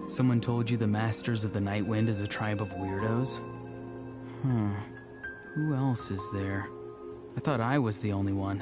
Someone told you the Masters of the Night Wind is a tribe of weirdos? Who else is there? I thought I was the only one.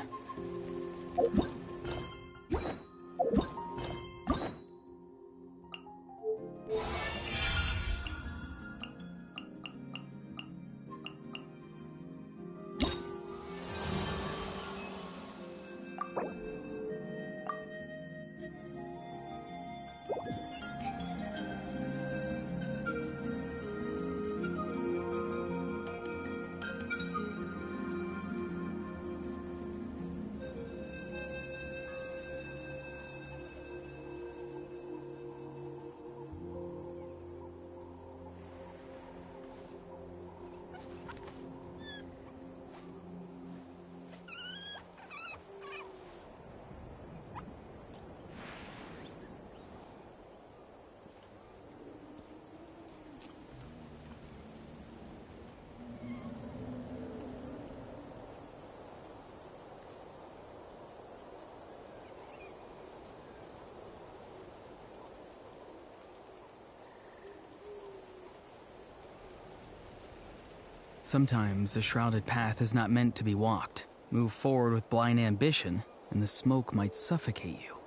Sometimes a shrouded path is not meant to be walked. Move forward with blind ambition, and the smoke might suffocate you.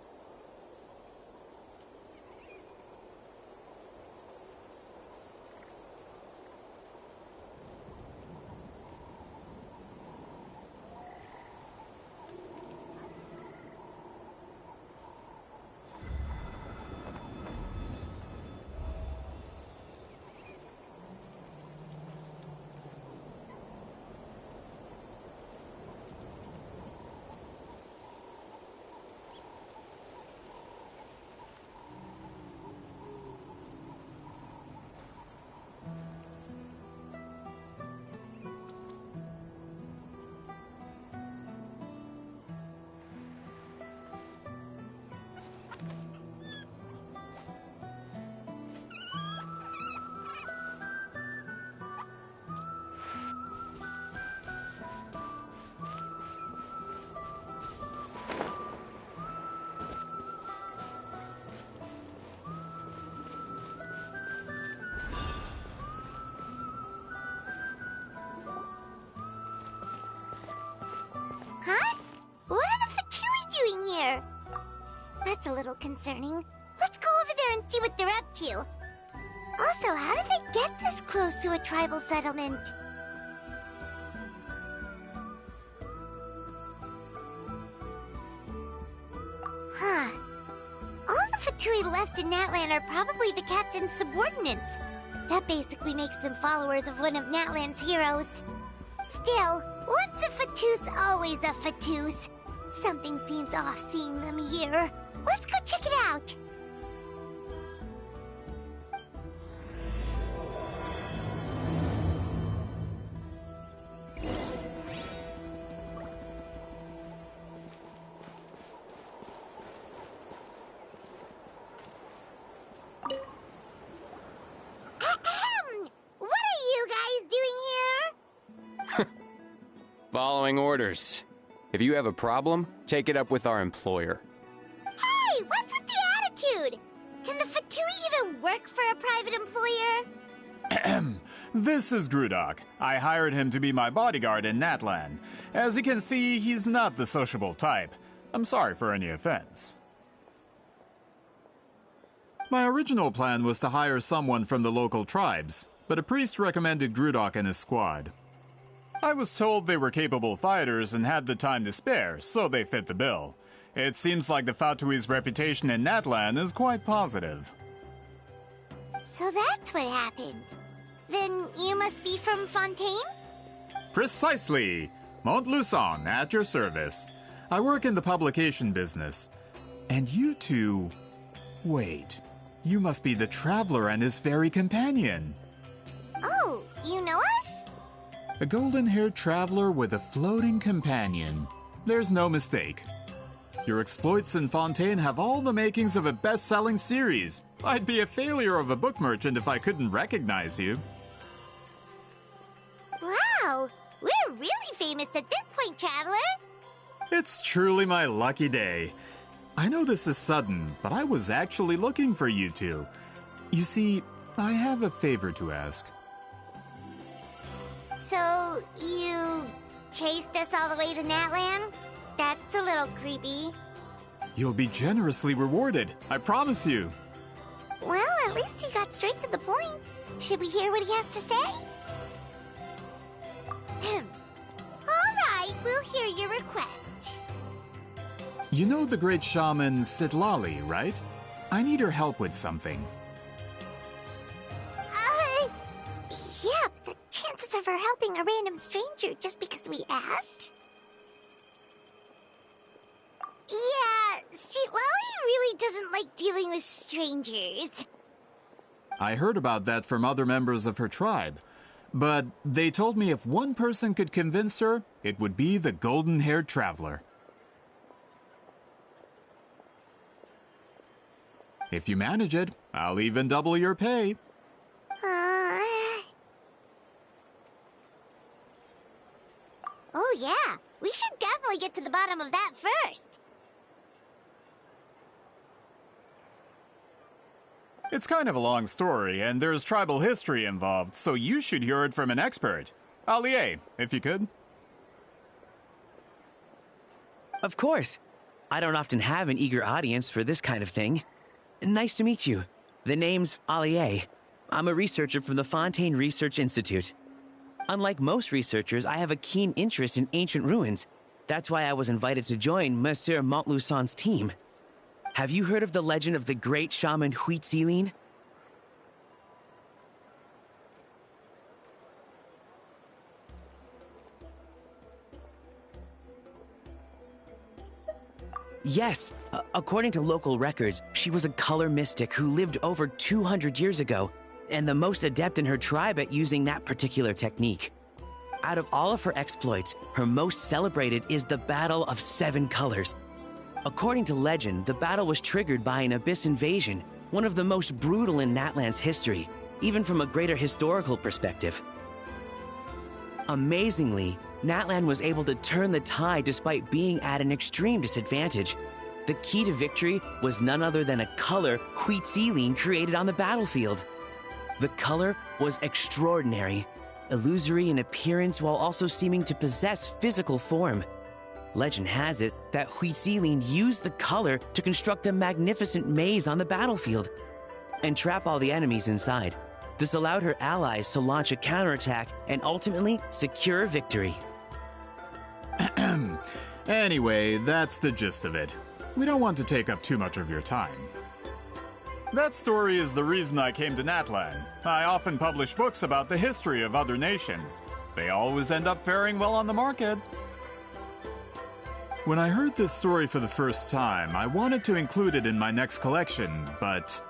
That's a little concerning. Let's go over there and see what they're up to. Also, how did they get this close to a tribal settlement? Huh. All the Fatui left in Natlan are probably the captain's subordinates. That basically makes them followers of one of Natlan's heroes. Still, once a Fatus, always a Fatus. Something seems off seeing them here. Let's go check it out. Ahem! What are you guys doing here? Following orders. If you have a problem, take it up with our employer. Hey, what's with the attitude? Can the Fatui even work for a private employer? This is Grudok. I hired him to be my bodyguard in Natlan. As you can see, he's not the sociable type. I'm sorry for any offense. My original plan was to hire someone from the local tribes, but a priest recommended Grudok and his squad. I was told they were capable fighters and had the time to spare, so they fit the bill. It seems like the Fatui's reputation in Natlan is quite positive. So that's what happened. Then you must be from Fontaine? Precisely! Montluçon, at your service. I work in the publication business. And you two... Wait, you must be the Traveler and his fairy companion. Oh, you know us? A golden-haired traveler with a floating companion. There's no mistake. Your exploits in Fontaine have all the makings of a best-selling series. I'd be a failure of a book merchant if I couldn't recognize you. Wow, we're really famous at this point, Traveler. It's truly my lucky day. I know this is sudden, but I was actually looking for you two. You see, I have a favor to ask. So, you chased us all the way to Natlan? That's a little creepy. You'll be generously rewarded, I promise you. Well, at least he got straight to the point. Should we hear what he has to say? All right, we'll hear your request. You know the great shaman Citlali, right? I need her help with something. Yeah, the chances of her helping a random stranger just because we asked? Yeah, Citlali really doesn't like dealing with strangers. I heard about that from other members of her tribe. But they told me if one person could convince her, it would be the golden-haired traveler. If you manage it, I'll even double your pay. Oh yeah, we should definitely get to the bottom of that first. It's kind of a long story, and there's tribal history involved, so you should hear it from an expert. Allier, if you could. Of course. I don't often have an eager audience for this kind of thing. Nice to meet you. The name's Allier. I'm a researcher from the Fontaine Research Institute. Unlike most researchers, I have a keen interest in ancient ruins. That's why I was invited to join Monsieur Montluçon's team. Have you heard of the legend of the great shaman Citlali? Yes, according to local records, she was a color mystic who lived over 200 years ago, and the most adept in her tribe at using that particular technique. Out of all of her exploits, her most celebrated is the Battle of Seven Colors. According to legend, the battle was triggered by an abyss invasion, one of the most brutal in Natlan's history, even from a greater historical perspective. Amazingly, Natlan was able to turn the tide despite being at an extreme disadvantage. The key to victory was none other than a color Citlali created on the battlefield. The color was extraordinary, illusory in appearance while also seeming to possess physical form. Legend has it that Citlali used the color to construct a magnificent maze on the battlefield and trap all the enemies inside. This allowed her allies to launch a counterattack and ultimately secure victory. Anyway, that's the gist of it. We don't want to take up too much of your time. That story is the reason I came to Natlan. I often publish books about the history of other nations. They always end up faring well on the market. When I heard this story for the first time, I wanted to include it in my next collection, but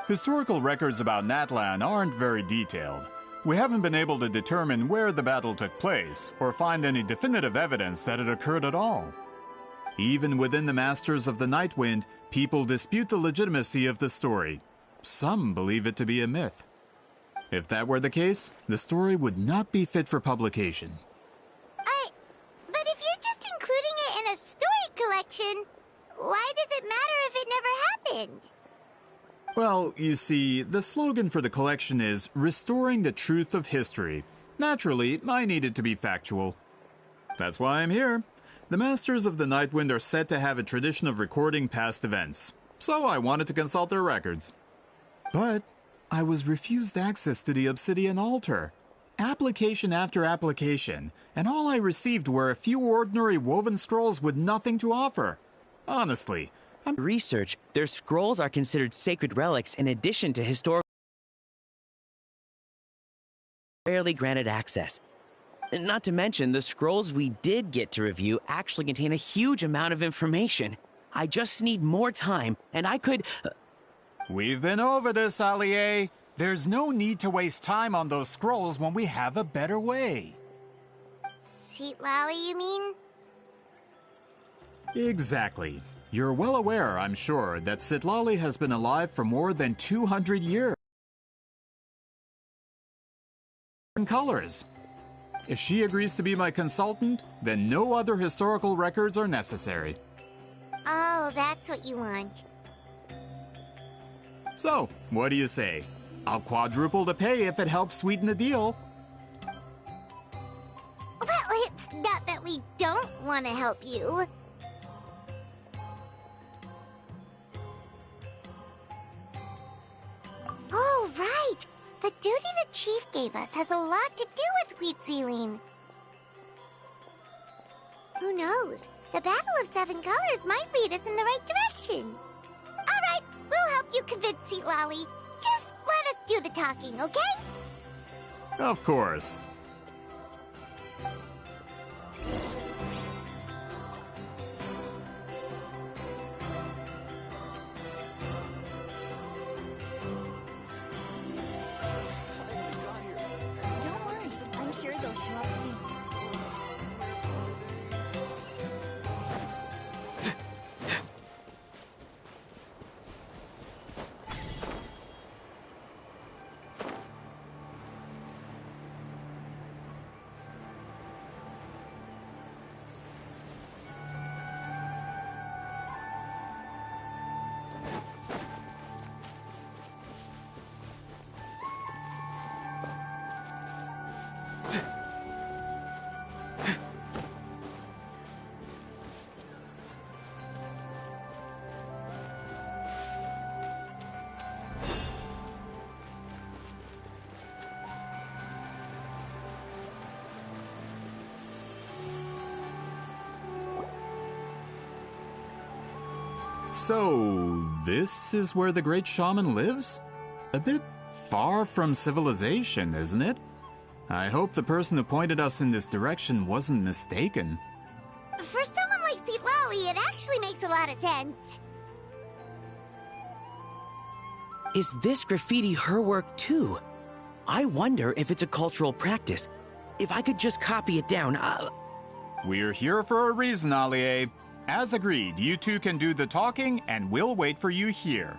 historical records about Natlan aren't very detailed. We haven't been able to determine where the battle took place, or find any definitive evidence that it occurred at all. Even within the Masters of the Nightwind, people dispute the legitimacy of the story. Some believe it to be a myth. If that were the case, the story would not be fit for publication. But if you're just including it in a story collection, why does it matter if it never happened? Well, you see, the slogan for the collection is Restoring the Truth of History. Naturally, I needed to be factual. That's why I'm here. The Masters of the Nightwind are said to have a tradition of recording past events, so I wanted to consult their records. But I was refused access to the Obsidian Altar. Application after application, and all I received were a few ordinary woven scrolls with nothing to offer. Honestly, Research, their scrolls are considered sacred relics in addition to historical. Rarely granted access. Not to mention, the scrolls we did get to review actually contain a huge amount of information. I just need more time, and I could. We've been over this, Allier. There's no need to waste time on those scrolls when we have a better way. Citlali, you mean? Exactly. You're well aware, I'm sure, that Citlali has been alive for more than 200 years. In colors. If she agrees to be my consultant, then no other historical records are necessary. Oh, that's what you want. So, what do you say? I'll quadruple the pay if it helps sweeten the deal. Well, it's not that we don't want to help you. Oh, right! The duty the chief gave us has a lot to do with Wheat Sealing. Who knows? The Battle of Seven Colors might lead us in the right direction. All right, we'll help you convince Citlali. Just let us do the talking, okay? Of course. Don't worry, I'm sure they'll show up soon. So, this is where the great shaman lives? A bit far from civilization, isn't it? I hope the person who pointed us in this direction wasn't mistaken. For someone like Citlali, it actually makes a lot of sense. Is this graffiti her work too? I wonder if it's a cultural practice. If I could just copy it down, We're here for a reason, Allier. As agreed, you two can do the talking, and we'll wait for you here.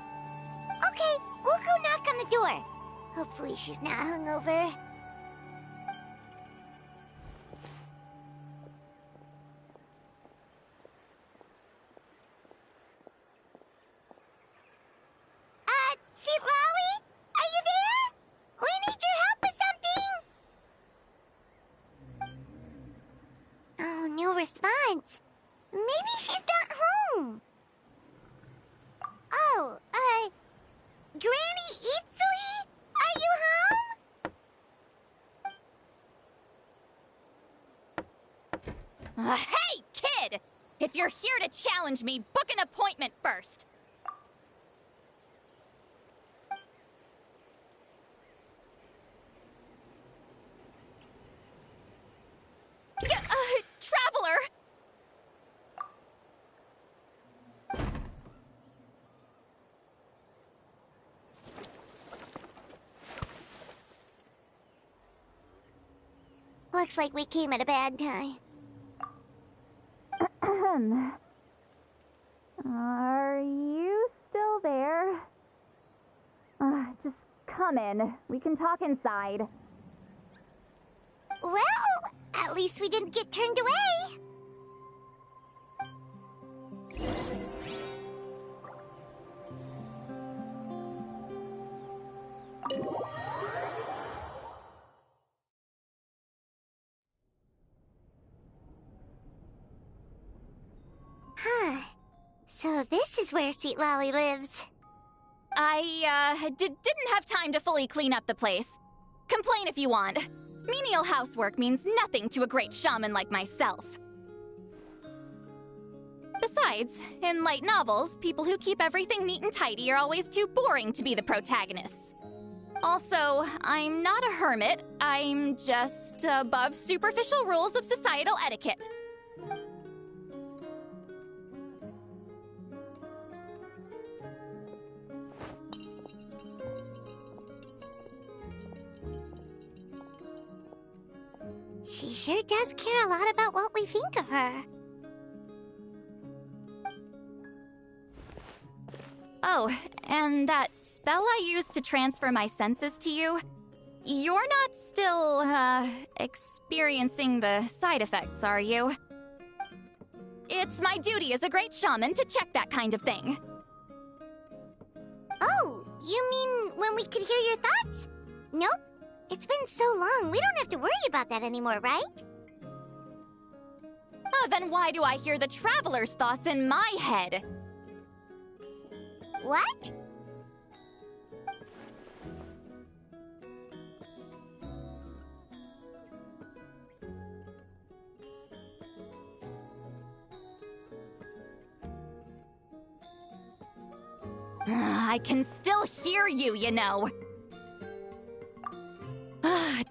Okay, we'll go knock on the door. Hopefully she's not hungover. Citlali? Are you there? We need your help with something! Oh, no response. Maybe she's not home. Oh, Granny Citlali? Are you home? Hey, kid! If you're here to challenge me, book an appointment first. Looks like we came at a bad time. Are you still there? Just come in. We can talk inside. Well, at least we didn't get turned away. Huh. So this is where Citlali lives. I, didn't have time to fully clean up the place. Complain if you want. Menial housework means nothing to a great shaman like myself. Besides, in light novels, people who keep everything neat and tidy are always too boring to be the protagonists. Also, I'm not a hermit. I'm just above superficial rules of societal etiquette. She sure does care a lot about what we think of her. Oh, and that spell I used to transfer my senses to you, you're not still, experiencing the side effects, are you? It's my duty as a great shaman to check that kind of thing. Oh, you mean when we could hear your thoughts? Nope. It's been so long, we don't have to worry about that anymore, right? Oh, then why do I hear the traveler's thoughts in my head? What? I can still hear you, you know.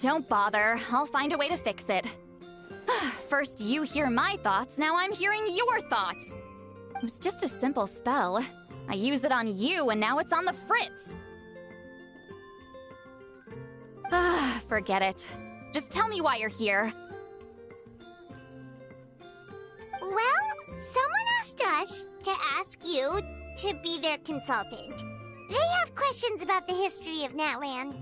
Don't bother. I'll find a way to fix it. First you hear my thoughts, now I'm hearing your thoughts. It was just a simple spell. I use it on you, and now it's on the fritz. Forget it. Just tell me why you're here. Well, someone asked us to ask you to be their consultant. They have questions about the history of Natlan.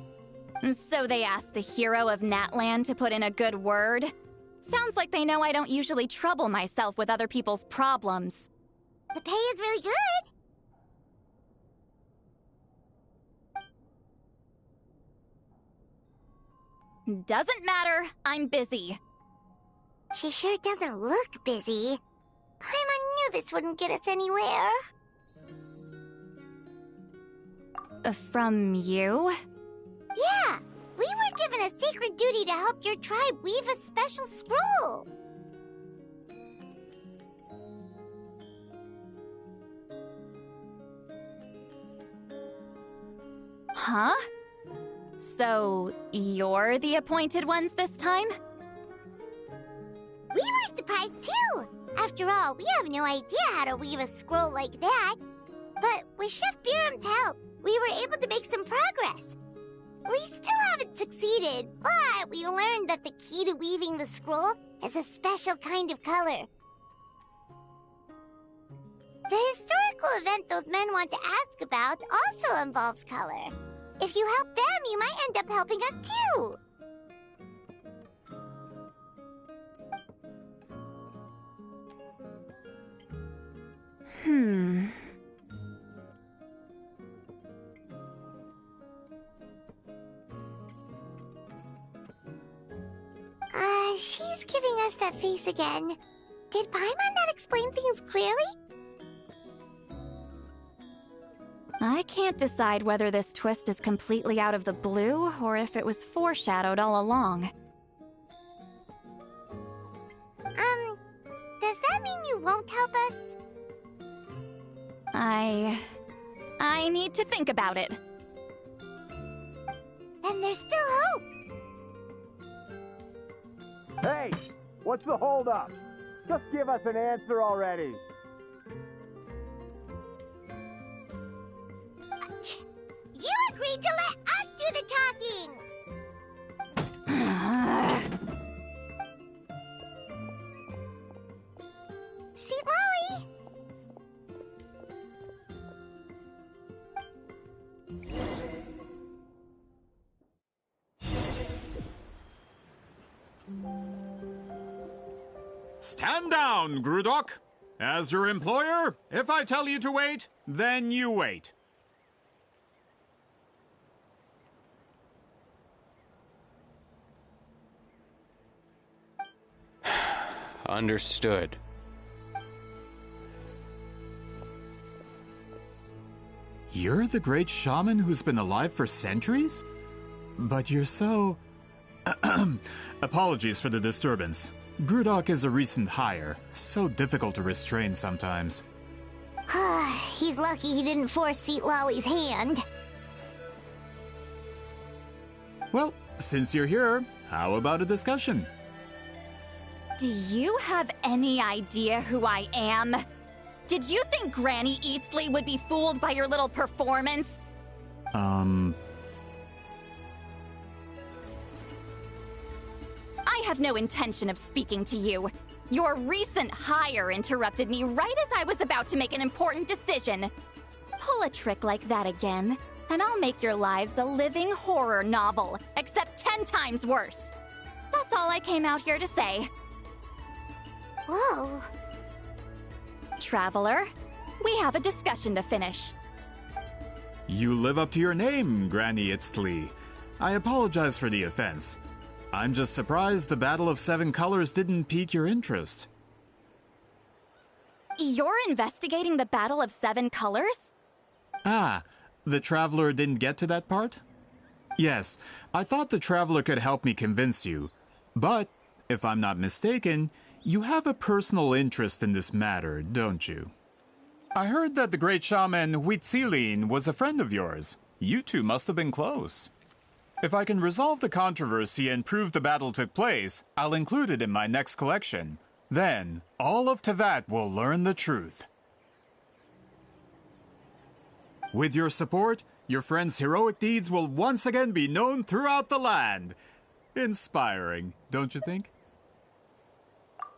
So they asked the hero of Natlan to put in a good word? Sounds like they know I don't usually trouble myself with other people's problems. The pay is really good. Doesn't matter. I'm busy. She sure doesn't look busy. Paimon knew this wouldn't get us anywhere. From you? Yeah, we were given a sacred duty to help your tribe weave a special scroll. Huh? So, you're the appointed ones this time? We were surprised too. After all, we have no idea how to weave a scroll like that. But with Chef Biram's help, we were able to make some progress. We still haven't succeeded, but we learned that the key to weaving the scroll is a special kind of color. The historical event those men want to ask about also involves color. If you help them, you might end up helping us too. She's giving us that face again. Did Paimon not explain things clearly? I can't decide whether this twist is completely out of the blue or if it was foreshadowed all along. Does that mean you won't help us? I need to think about it. Then there's still hope. Hey, what's the holdup? Just give us an answer already. You agreed to let us do the talking! Stand down, Grudok. As your employer, if I tell you to wait, then you wait. Understood. You're the great shaman who's been alive for centuries? But you're so... Apologies for the disturbance. Grudok is a recent hire, so difficult to restrain sometimes. He's lucky he didn't force Citlali's hand. Well, since you're here, how about a discussion? Do you have any idea who I am? Did you think Granny Eatsley would be fooled by your little performance? I have no intention of speaking to you. Your recent hire interrupted me right as I was about to make an important decision. Pull a trick like that again, and I'll make your lives a living horror novel, except 10 times worse. That's all I came out here to say. Whoa. Traveler, we have a discussion to finish. You live up to your name, Granny Itztli. I apologize for the offense. I'm just surprised the Battle of Seven Colors didn't pique your interest. You're investigating the Battle of Seven Colors? Ah, the Traveler didn't get to that part? Yes, I thought the Traveler could help me convince you. But, if I'm not mistaken, you have a personal interest in this matter, don't you? I heard that the great shaman Huitzilin was a friend of yours. You two must have been close. If I can resolve the controversy and prove the battle took place, I'll include it in my next collection. Then, all of Tevat will learn the truth. With your support, your friend's heroic deeds will once again be known throughout the land. Inspiring, don't you think?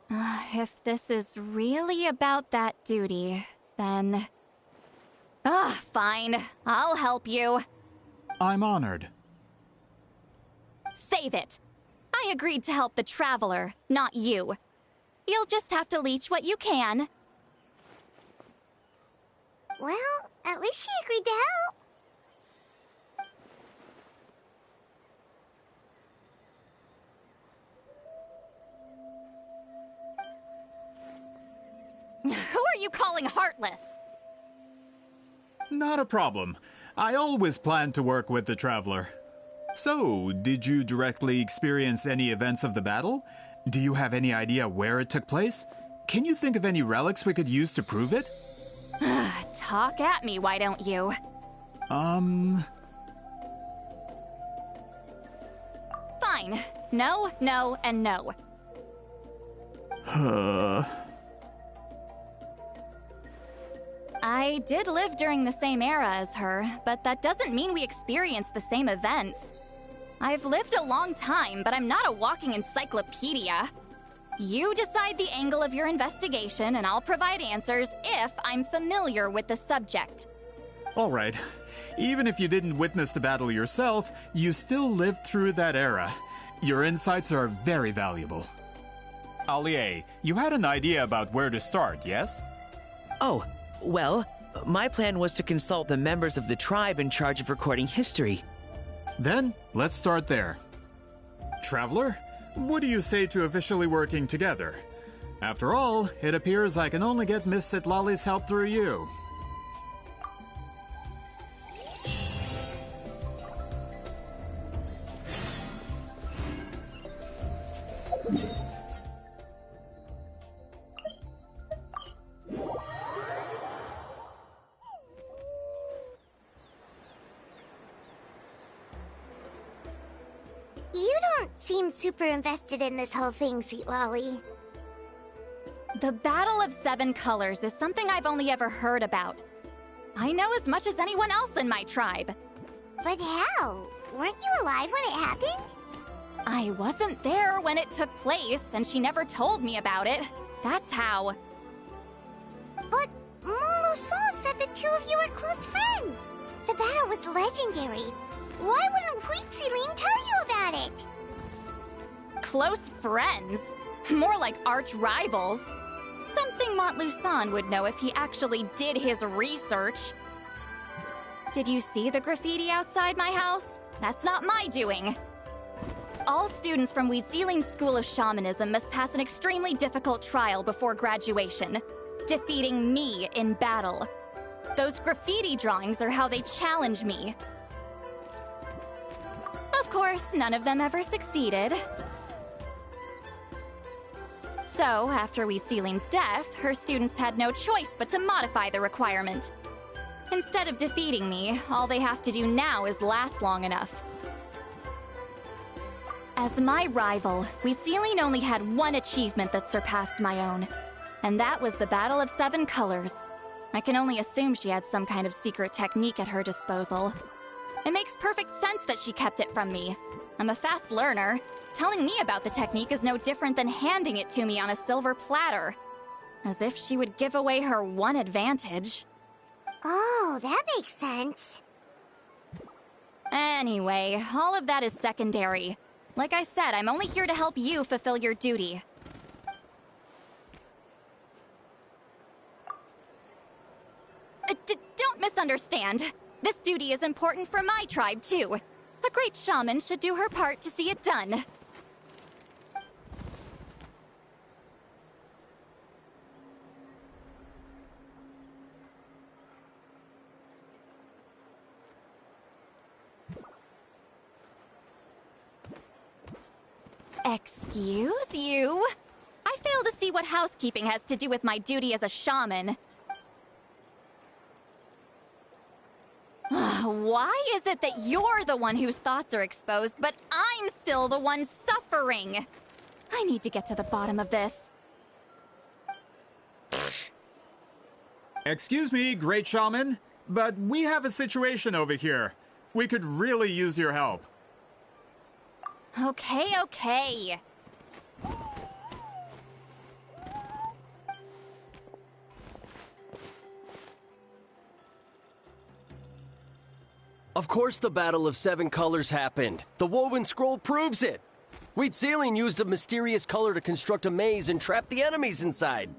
If this is really about that duty, then... fine. I'll help you. I'm honored. Save it. I agreed to help the Traveler, not you. You'll just have to leech what you can. Well, at least she agreed to help. Who are you calling heartless? Not a problem. I always planned to work with the Traveler. So, did you directly experience any events of the battle? Do you have any idea where it took place? Can you think of any relics we could use to prove it? Talk at me, why don't you? Fine. No, no, and no. I did live during the same era as her, but that doesn't mean we experienced the same events. I've lived a long time, but I'm not a walking encyclopedia. You decide the angle of your investigation, and I'll provide answers if I'm familiar with the subject. All right. Even if you didn't witness the battle yourself, you still lived through that era. Your insights are very valuable. Allie, you had an idea about where to start, yes? Oh, well, my plan was to consult the members of the tribe in charge of recording history. Then, let's start there. Traveler, what do you say to officially working together? After all, it appears I can only get Miss Citlali's help through you. You don't seem super invested in this whole thing, Citlali. The Battle of Seven Colors is something I've only ever heard about. I know as much as anyone else in my tribe. But how? Weren't you alive when it happened? I wasn't there when it took place, and she never told me about it. That's how. But Molo Sol said the two of you were close friends. The battle was legendary. Why wouldn't Huitzilin tell you about it? close friends. More like arch rivals. Something Montluçon would know if he actually did his research. Did you see the graffiti outside my house? That's not my doing. All students from Weeziling's School of Shamanism must pass an extremely difficult trial before graduation, defeating me in battle. Those graffiti drawings are how they challenge me. Of course, none of them ever succeeded. So, after Weeziling's death, her students had no choice but to modify the requirement. Instead of defeating me, all they have to do now is last long enough. As my rival, Weeziling only had one achievement that surpassed my own, and that was the Battle of 7 Colors. I can only assume she had some kind of secret technique at her disposal. It makes perfect sense that she kept it from me. I'm a fast learner. Telling me about the technique is no different than handing it to me on a silver platter. As if she would give away her one advantage. Oh, that makes sense. Anyway, all of that is secondary. Like I said, I'm only here to help you fulfill your duty. Don't misunderstand. This duty is important for my tribe, too. A great shaman should do her part to see it done. Excuse you? I fail to see what housekeeping has to do with my duty as a shaman. Why is it that you're the one whose thoughts are exposed, but I'm still the one suffering? I need to get to the bottom of this. Excuse me, Great Shaman, but we have a situation over here. We could really use your help. Okay. Of course the Battle of 7 Colors happened. The woven scroll proves it. Weeziling used a mysterious color to construct a maze and trap the enemies inside.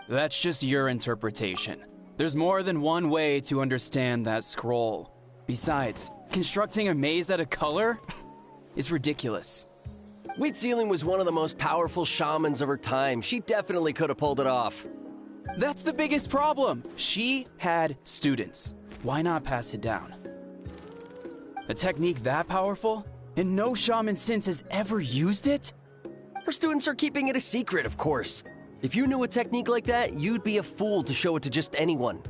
That's just your interpretation. There's more than one way to understand that scroll. Besides, constructing a maze out of color is ridiculous. Weeziling was one of the most powerful shamans of her time. She definitely could have pulled it off. That's the biggest problem. She had students. Why not pass it down? A technique that powerful? And no shaman since has ever used it? Her students are keeping it a secret, of course. If you knew a technique like that, you'd be a fool to show it to just anyone.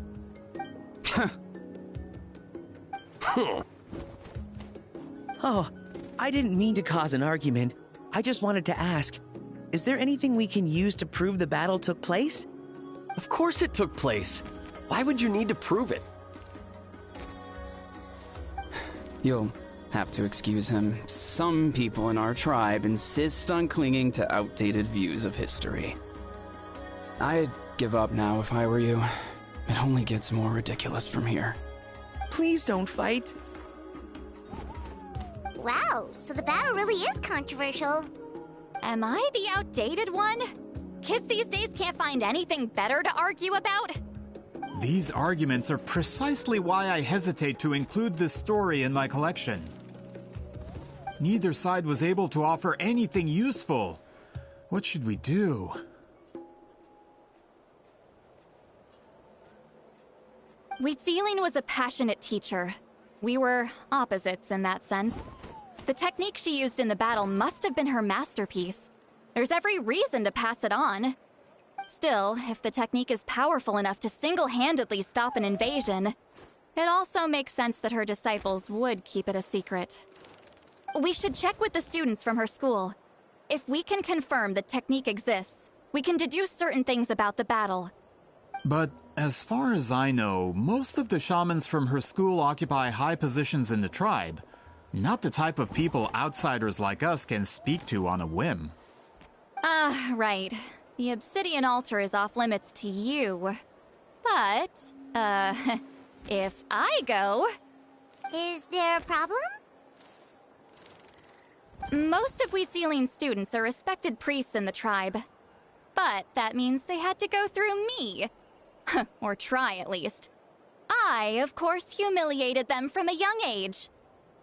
Oh, I didn't mean to cause an argument. I just wanted to ask, is there anything we can use to prove the battle took place? Of course it took place. Why would you need to prove it? You'll have to excuse him. Some people in our tribe insist on clinging to outdated views of history. I'd give up now if I were you. It only gets more ridiculous from here. Please don't fight. Wow, so the battle really is controversial. Am I the outdated one? Kids these days can't find anything better to argue about? These arguments are precisely why I hesitate to include this story in my collection. Neither side was able to offer anything useful. What should we do? Weeziling was a passionate teacher. We were opposites in that sense. The technique she used in the battle must have been her masterpiece. There's every reason to pass it on. Still, if the technique is powerful enough to single-handedly stop an invasion, it also makes sense that her disciples would keep it a secret. We should check with the students from her school. If we can confirm the technique exists, we can deduce certain things about the battle. But as far as I know, most of the shamans from her school occupy high positions in the tribe. Not the type of people outsiders like us can speak to on a whim. Right. The obsidian altar is off limits to you. But, If I go... Is there a problem? Most of Wheatsealing students are respected priests in the tribe. But that means they had to go through me. Or try, at least. I, of course, humiliated them from a young age.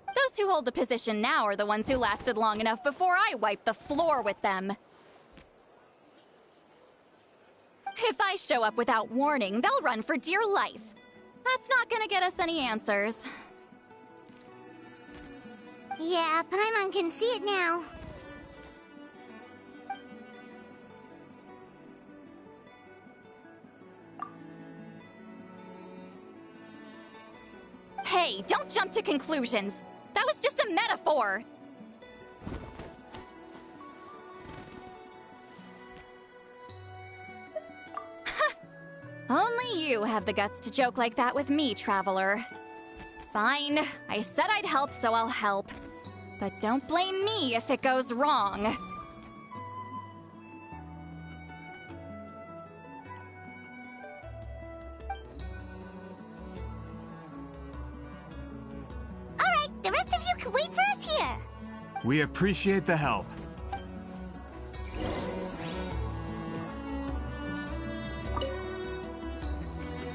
Those who hold the position now are the ones who lasted long enough before I wiped the floor with them. If I show up without warning, they'll run for dear life. That's not gonna get us any answers. Yeah, Paimon can see it now. Hey, don't jump to conclusions. That was just a metaphor. Only you have the guts to joke like that with me, Traveler. Fine, I said I'd help, so I'll help. But don't blame me if it goes wrong. Alright, the rest of you can wait for us here. We appreciate the help.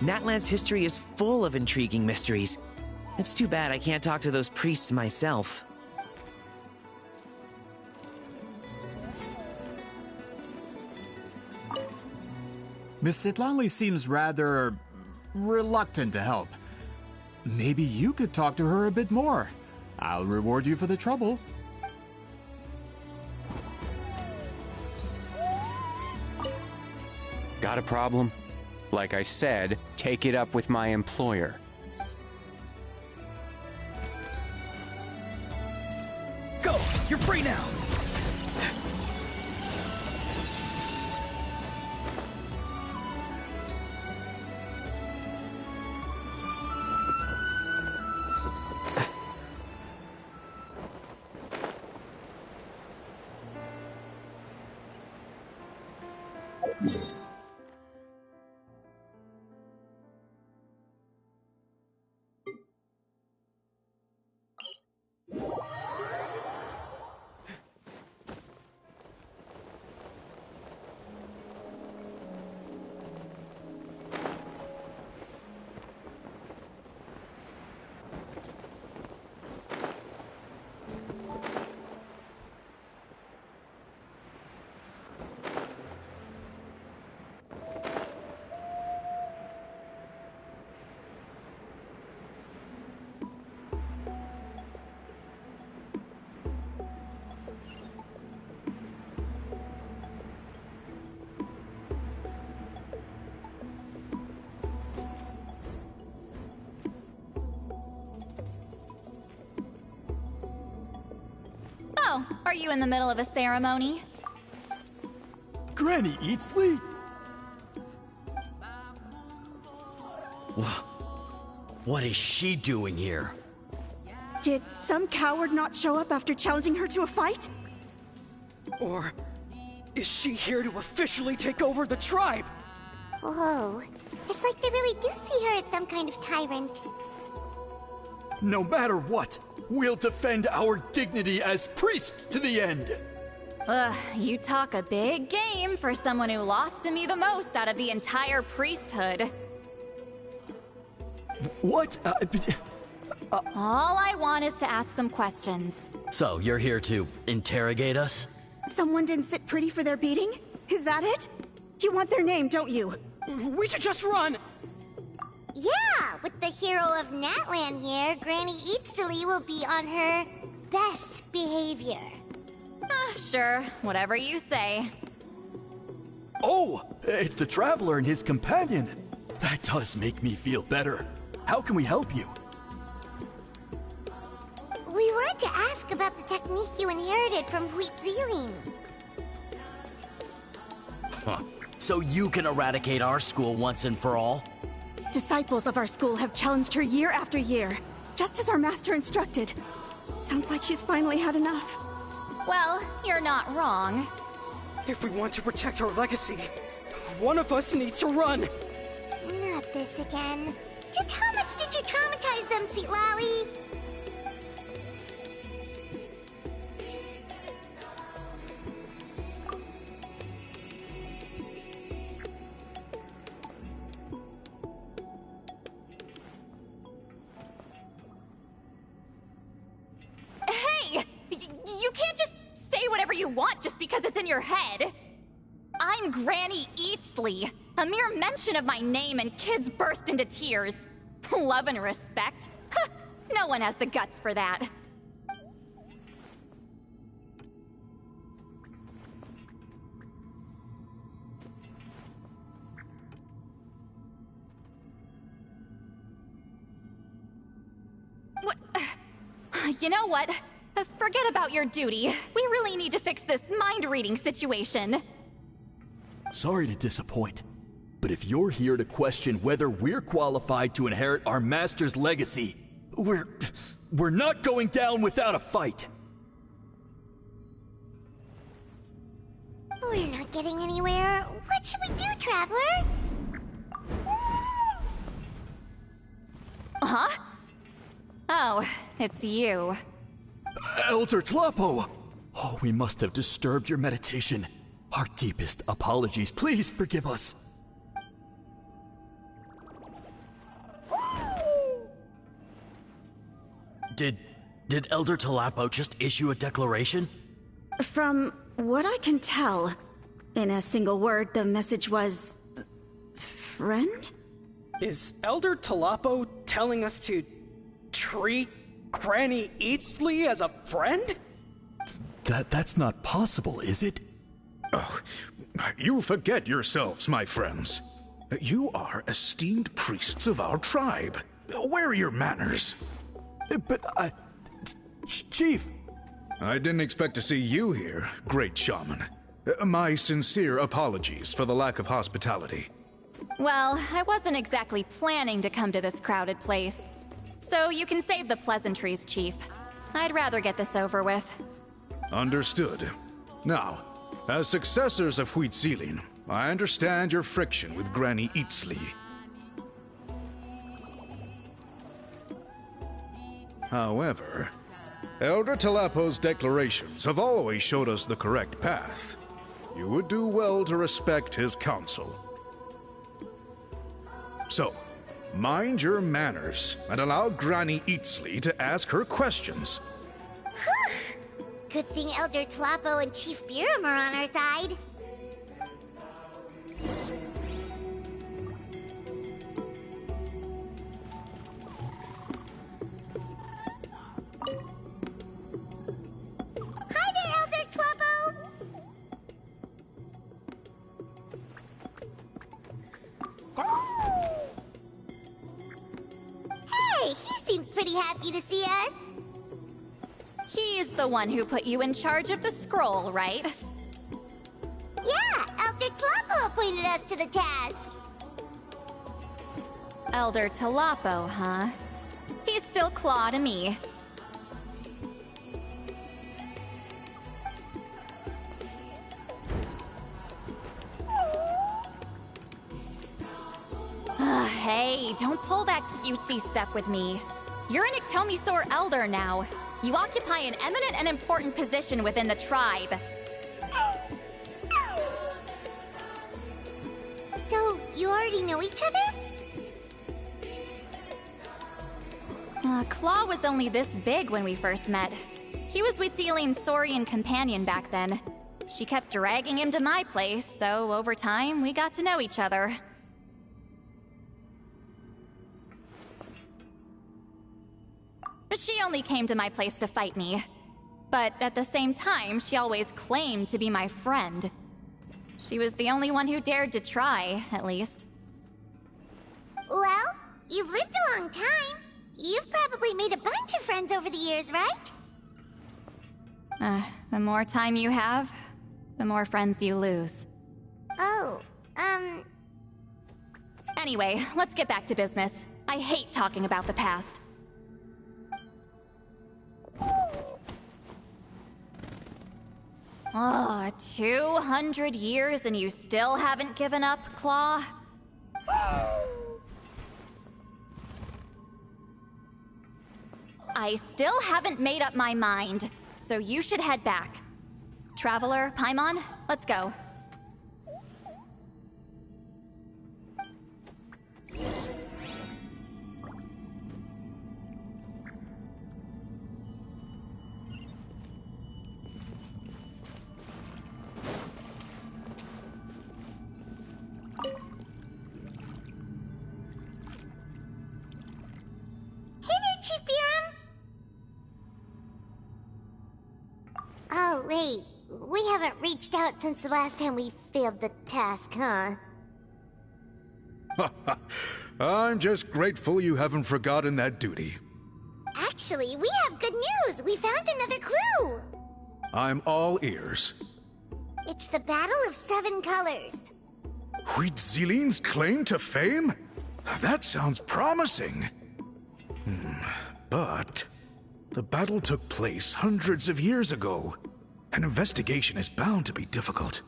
Natlan's history is full of intriguing mysteries. It's too bad I can't talk to those priests myself. Miss Citlali seems rather reluctant to help. Maybe you could talk to her a bit more. I'll reward you for the trouble. Got a problem? Like I said, take it up with my employer. Go! You're free now! Oh, are you in the middle of a ceremony? Granny Eatsley? What is she doing here? Did some coward not show up after challenging her to a fight? Or is she here to officially take over the tribe? Whoa. It's like they really do see her as some kind of tyrant. No matter what, we'll defend our dignity as priests to the end. Ugh, you talk a big game for someone who lost to me the most out of the entire priesthood. What? All I want is to ask some questions. So, you're here to interrogate us? Someone didn't sit pretty for their beating? Is that it? You want their name, don't you? We should just run! Yeah, with the hero of Natlan here, Granny Eatsley will be on her best behavior. Sure, whatever you say. Oh, it's the Traveler and his companion. That does make me feel better. How can we help you? We wanted to ask about the technique you inherited from Wheatsealing. Huh. So you can eradicate our school once and for all? Disciples of our school have challenged her year after year, just as our master instructed. Sounds like she's finally had enough. Well, you're not wrong. If we want to protect our legacy, one of us needs to run. Not this again. Just how much did you traumatize them, Citlali? Hey! You can't just say whatever you want just because it's in your head. I'm Granny Eatsley. A mere mention of my name and kids burst into tears. Love and respect? Huh, no one has the guts for that. You know what? Forget about your duty. We really need to fix this mind-reading situation. Sorry to disappoint, but if you're here to question whether we're qualified to inherit our master's legacy, we're not going down without a fight. We're not getting anywhere. What should we do, Traveler? Huh? Oh, it's you. Elder Tlapo! Oh, we must have disturbed your meditation. Our deepest apologies. Please forgive us. Did Elder Tlapo just issue a declaration? From what I can tell, in a single word, the message was... friend? Is Elder Tlapo telling us to treat Granny Eatsley as a friend? That's not possible, is it? Oh, you forget yourselves, my friends. You are esteemed priests of our tribe. Where are your manners? But Chief! I didn't expect to see you here, great shaman. My sincere apologies for the lack of hospitality. Well, I wasn't exactly planning to come to this crowded place. So you can save the pleasantries, Chief. I'd rather get this over with. Understood. Now, as successors of Huitzilin, I understand your friction with Granny Eatsley. However, Elder Tlapo's declarations have always showed us the correct path. You would do well to respect his counsel. So, mind your manners and allow Granny Eatsley to ask her questions. Good thing Elder Tlapo and Chief Biram are on our side. Hi there, Elder Tlapo! Hey, he seems pretty happy to see us. He's the one who put you in charge of the scroll, right? Yeah, Elder Tlapo appointed us to the task. Elder Tlapo, huh? He's still Claw to me. Hey, don't pull that cutesy stuff with me. You're an Iktomi-Sor Elder now. You occupy an eminent and important position within the tribe. So, you already know each other? Claw was only this big when we first met. He was Huitzilin's Saurian companion back then. She kept dragging him to my place, so over time, we got to know each other. She only came to my place to fight me. But at the same time, she always claimed to be my friend. She was the only one who dared to try, at least. Well, you've lived a long time. You've probably made a bunch of friends over the years, right? The more time you have, the more friends you lose. Oh, Anyway, let's get back to business. I hate talking about the past. 200 years and you still haven't given up, Claw? I still haven't made up my mind, so you should head back. Traveler, Paimon, let's go. Oh, wait. We haven't reached out since the last time we failed the task, huh? I'm just grateful you haven't forgotten that duty. Actually, we have good news! We found another clue! I'm all ears. It's the Battle of Seven Colors. Huitzilin's claim to fame? That sounds promising. But the battle took place hundreds of years ago. An investigation is bound to be difficult.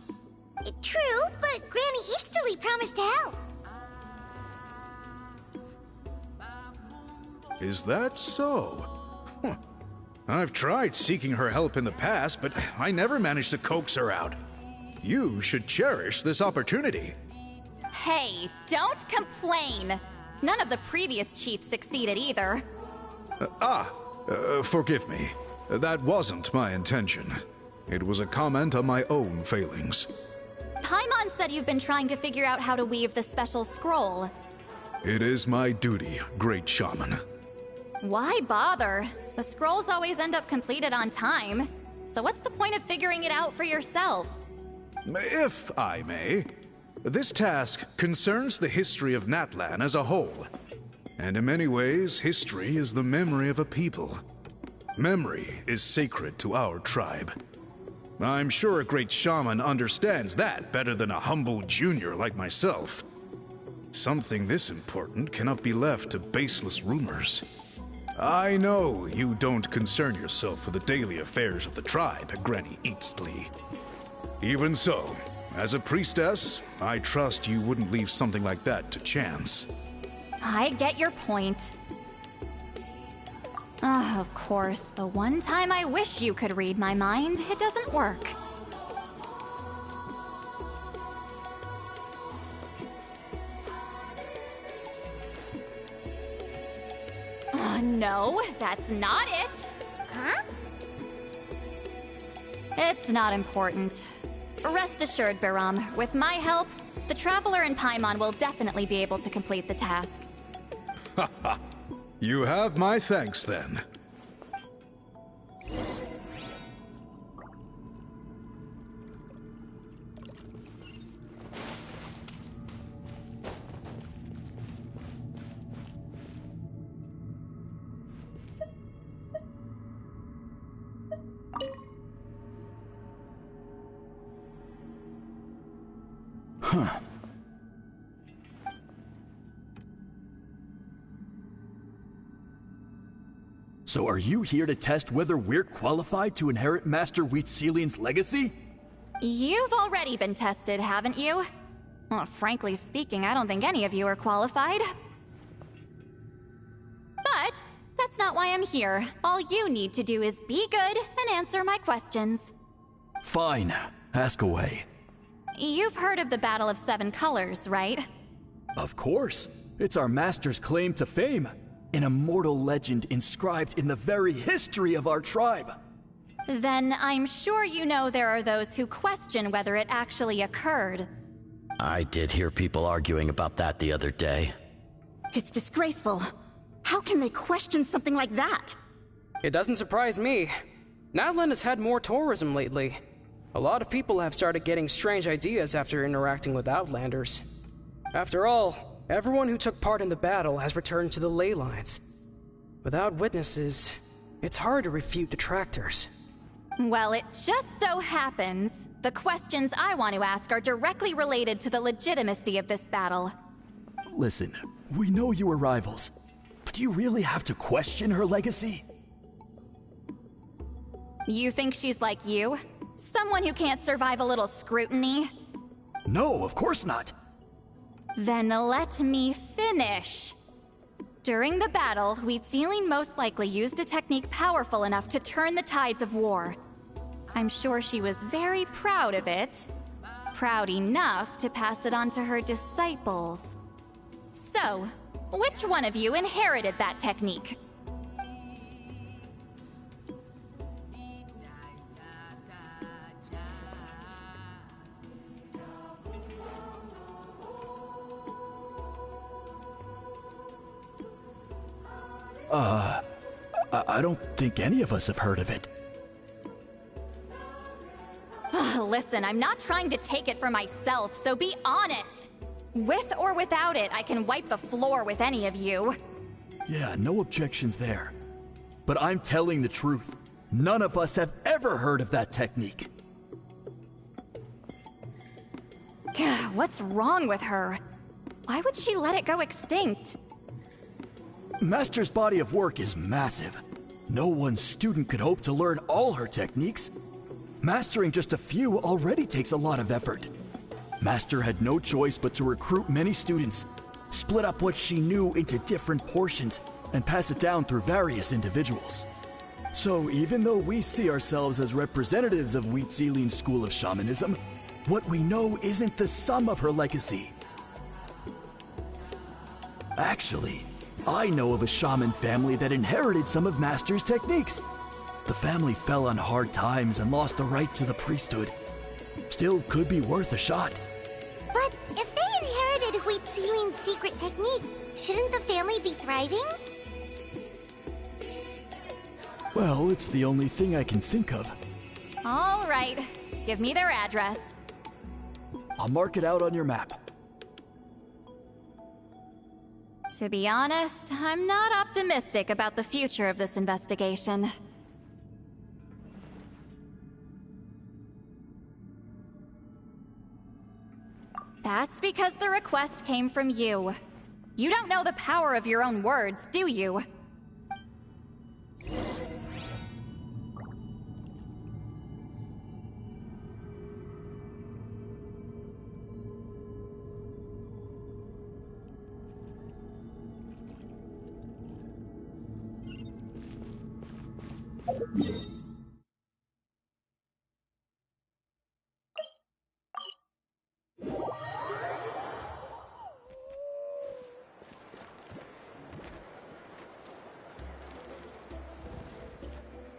True, but Granny Eatsterly promised to help. Is that so? Huh. I've tried seeking her help in the past, but I never managed to coax her out. You should cherish this opportunity. Hey, don't complain! None of the previous chiefs succeeded either. Forgive me. That wasn't my intention. It was a comment on my own failings. Paimon said you've been trying to figure out how to weave the special scroll. It is my duty, great shaman. Why bother? The scrolls always end up completed on time. So what's the point of figuring it out for yourself? If I may, this task concerns the history of Natlan as a whole. And in many ways, history is the memory of a people. Memory is sacred to our tribe. I'm sure a great shaman understands that better than a humble junior like myself. Something this important cannot be left to baseless rumors. I know you don't concern yourself with the daily affairs of the tribe, Granny Eatsterly. Even so, as a priestess, I trust you wouldn't leave something like that to chance. I get your point. Of course, the one time I wish you could read my mind, it doesn't work. No, that's not it. Huh? It's not important. Rest assured, Biram, with my help, the Traveler and Paimon will definitely be able to complete the task. You have my thanks, then. Huh. So are you here to test whether we're qualified to inherit Master Huitzilin's legacy? You've already been tested, haven't you? Well, frankly speaking, I don't think any of you are qualified. But that's not why I'm here. All you need to do is be good and answer my questions. Fine. Ask away. You've heard of the Battle of Seven Colors, right? Of course. It's our master's claim to fame. An immortal legend inscribed in the very history of our tribe. Then I'm sure you know there are those who question whether it actually occurred. I did hear people arguing about that the other day. It's disgraceful. How can they question something like that? It doesn't surprise me. Natlan has had more tourism lately. A lot of people have started getting strange ideas after interacting with Outlanders. After all, everyone who took part in the battle has returned to the ley lines. Without witnesses, it's hard to refute detractors. Well, it just so happens the questions I want to ask are directly related to the legitimacy of this battle. Listen, we know you were rivals, but do you really have to question her legacy? You think she's like you? Someone who can't survive a little scrutiny? No, of course not. Then let me finish. During the battle, Citlali most likely used a technique powerful enough to turn the tides of war. I'm sure she was very proud of it. Proud enough to pass it on to her disciples. So, which one of you inherited that technique? I don't think any of us have heard of it. Listen, I'm not trying to take it for myself, so be honest. With or without it, I can wipe the floor with any of you. Yeah, no objections there. But I'm telling the truth. None of us have ever heard of that technique. What's wrong with her? Why would she let it go extinct? Master's body of work is massive. No one student could hope to learn all her techniques. Mastering just a few already takes a lot of effort. Master had no choice but to recruit many students, split up what she knew into different portions, and pass it down through various individuals. So even though we see ourselves as representatives of Citlali's school of shamanism, what we know isn't the sum of her legacy. Actually, I know of a shaman family that inherited some of Master's techniques. The family fell on hard times and lost the right to the priesthood. Still could be worth a shot. But if they inherited Citlali's secret technique, shouldn't the family be thriving? Well, it's the only thing I can think of. All right, give me their address. I'll mark it out on your map. To be honest, I'm not optimistic about the future of this investigation. That's because the request came from you. You don't know the power of your own words, do you?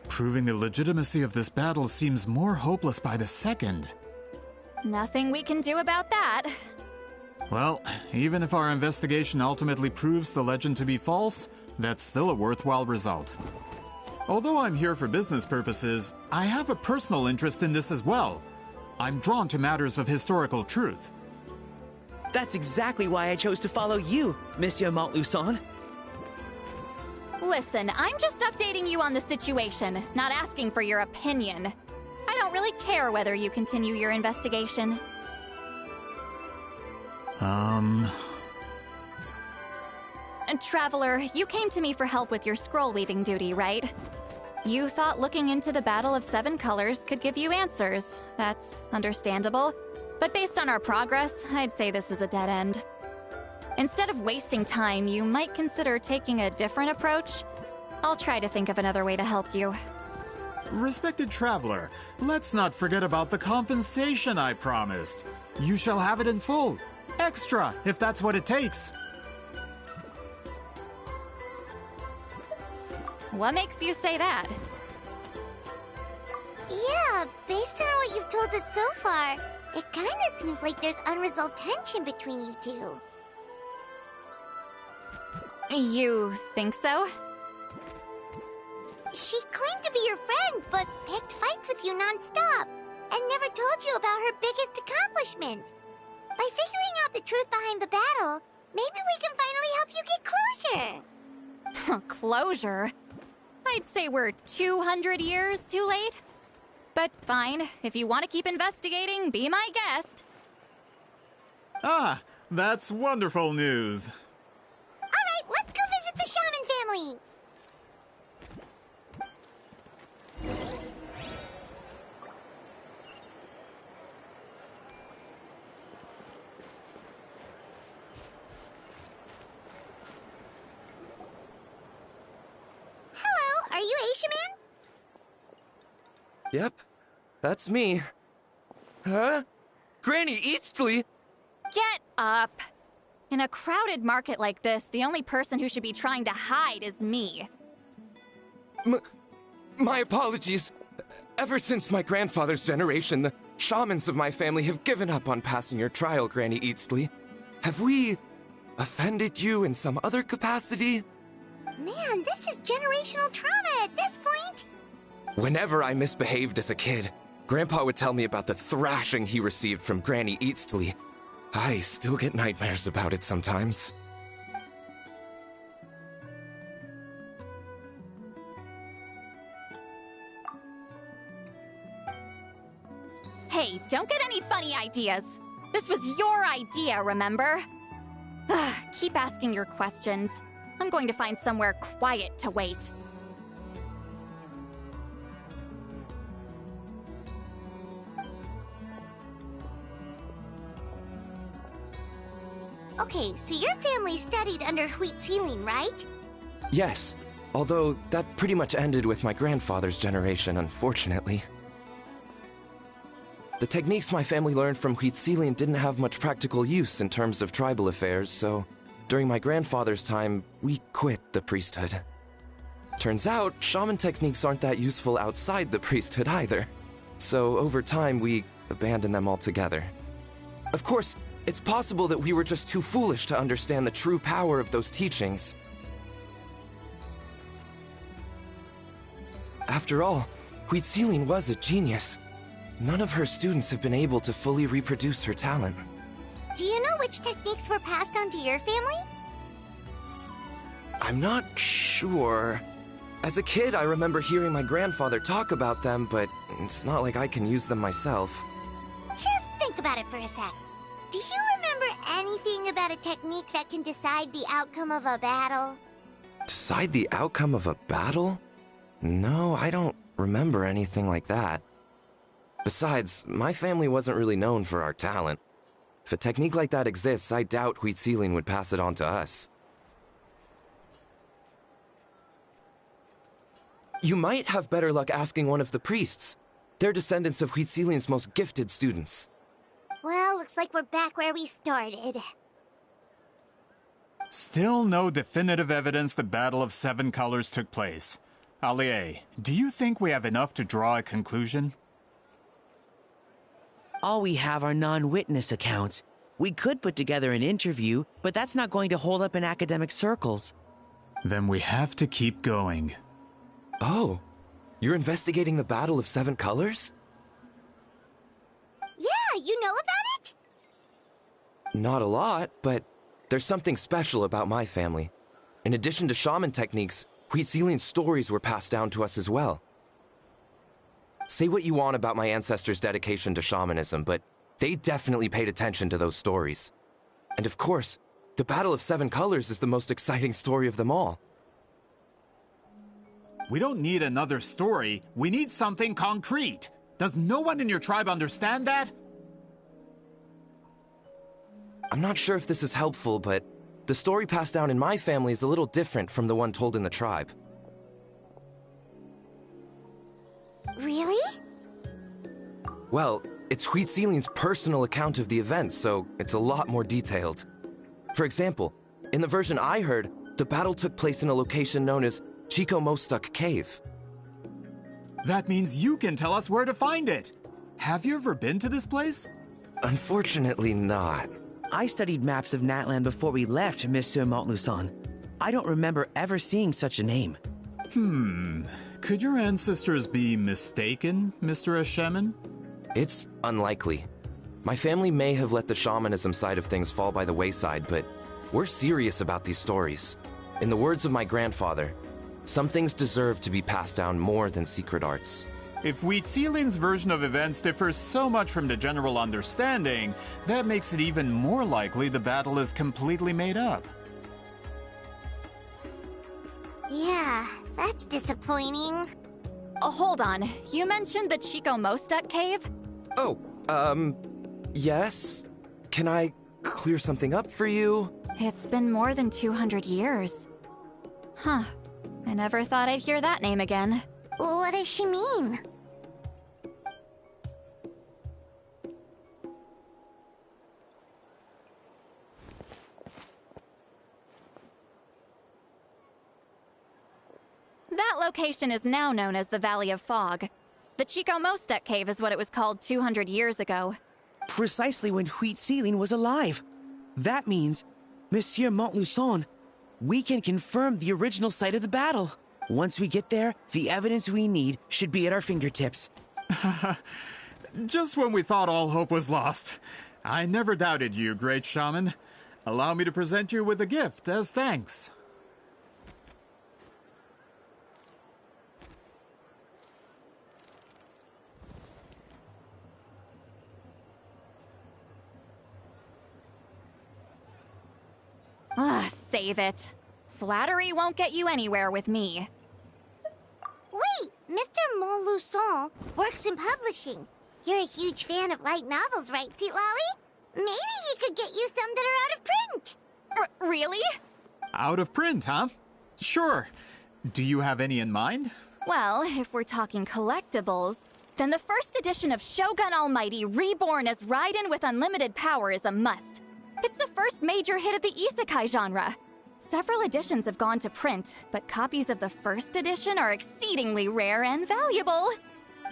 Proving the legitimacy of this battle seems more hopeless by the second. Nothing we can do about that. Well, even if our investigation ultimately proves the legend to be false, that's still a worthwhile result. Although I'm here for business purposes, I have a personal interest in this as well. I'm drawn to matters of historical truth. That's exactly why I chose to follow you, Monsieur Montluçon. Listen, I'm just updating you on the situation, not asking for your opinion. I don't really care whether you continue your investigation. Traveler, you came to me for help with your scroll weaving duty, right? You thought looking into the Battle of Seven Colors could give you answers. That's understandable. But based on our progress, I'd say this is a dead end. Instead of wasting time, you might consider taking a different approach. I'll try to think of another way to help you. Respected traveler, let's not forget about the compensation I promised. You shall have it in full. Extra, if that's what it takes. What makes you say that? Yeah, based on what you've told us so far, it kinda seems like there's unresolved tension between you two. You think so? She claimed to be your friend, but picked fights with you non-stop, and never told you about her biggest accomplishment. By figuring out the truth behind the battle, maybe we can finally help you get closure. Closure? I'd say we're 200 years too late. But fine, if you want to keep investigating, be my guest. Ah, that's wonderful news. Alright, let's go visit the shaman family! are you Asia Man? Yep, that's me. Huh? Granny Eastly? Get up! In a crowded market like this, the only person who should be trying to hide is me. My apologies. Ever since my grandfather's generation, the shamans of my family have given up on passing your trial, Granny Eastly. Have we offended you in some other capacity? Man, this is generational trauma at this point. Whenever I misbehaved as a kid, Grandpa would tell me about the thrashing he received from Granny Eastly. I still get nightmares about it sometimes. Hey, don't get any funny ideas. This was your idea, remember? Keep asking your questions. I'm going to find somewhere quiet to wait. Okay, so your family studied under Citlali, right? Yes, although that pretty much ended with my grandfather's generation, unfortunately. The techniques my family learned from Citlali didn't have much practical use in terms of tribal affairs, so during my grandfather's time, we quit the priesthood. Turns out, shaman techniques aren't that useful outside the priesthood either. So over time, we abandoned them altogether. Of course, it's possible that we were just too foolish to understand the true power of those teachings. After all, Citlali was a genius. None of her students have been able to fully reproduce her talent. Do you know which techniques were passed on to your family? I'm not sure. As a kid, I remember hearing my grandfather talk about them, but it's not like I can use them myself. Just think about it for a sec. Do you remember anything about a technique that can decide the outcome of a battle? Decide the outcome of a battle? No, I don't remember anything like that. Besides, my family wasn't really known for our talent. If a technique like that exists, I doubt Citlali would pass it on to us. You might have better luck asking one of the priests. They're descendants of Citlali's most gifted students. Well, looks like we're back where we started. Still no definitive evidence the Battle of Seven Colors took place. Allie, do you think we have enough to draw a conclusion? All we have are non-witness accounts. We could put together an interview, but that's not going to hold up in academic circles. Then we have to keep going. Oh, you're investigating the Battle of Seven Colors? Yeah, you know about it? Not a lot, but there's something special about my family. In addition to shaman techniques, Citlali's stories were passed down to us as well. Say what you want about my ancestors' dedication to shamanism, but they definitely paid attention to those stories. And of course, the Battle of Seven Colors is the most exciting story of them all. We don't need another story. We need something concrete. Does no one in your tribe understand that? I'm not sure if this is helpful, but the story passed down in my family is a little different from the one told in the tribe. Really? Well, it's Citlali's personal account of the events, so it's a lot more detailed. For example, in the version I heard, the battle took place in a location known as Chico Mostuk Cave. That means you can tell us where to find it. Have you ever been to this place? Unfortunately not. I studied maps of Natlan before we left, Monsieur Montluçon. I don't remember ever seeing such a name. Could your ancestors be mistaken, Mr. Shaman? It's unlikely. My family may have let the shamanism side of things fall by the wayside, but we're serious about these stories. In the words of my grandfather, some things deserve to be passed down more than secret arts. If Citlali's version of events differs so much from the general understanding, that makes it even more likely the battle is completely made up. Yeah, that's disappointing. Oh, hold on. You mentioned the Chico Mostuk cave? Oh, yes? Can I clear something up for you? It's been more than 200 years. Huh. I never thought I'd hear that name again. What does she mean? That location is now known as the Valley of Fog. The Chico Mostek Cave is what it was called 200 years ago. Precisely when Wheat Ceiling was alive. That means, Monsieur Montluçon, we can confirm the original site of the battle. Once we get there, the evidence we need should be at our fingertips. Just when we thought all hope was lost. I never doubted you, great shaman. Allow me to present you with a gift as thanks. Save it. Flattery won't get you anywhere with me. Wait, Mr. Montluçon works in publishing. You're a huge fan of light novels, right, Citlali? Maybe he could get you some that are out of print. Really? Out of print, huh? Sure. Do you have any in mind? Well, if we're talking collectibles, then the first edition of Shogun Almighty reborn as Raiden with unlimited power is a must. It's the first major hit of the isekai genre. Several editions have gone to print, but copies of the first edition are exceedingly rare and valuable.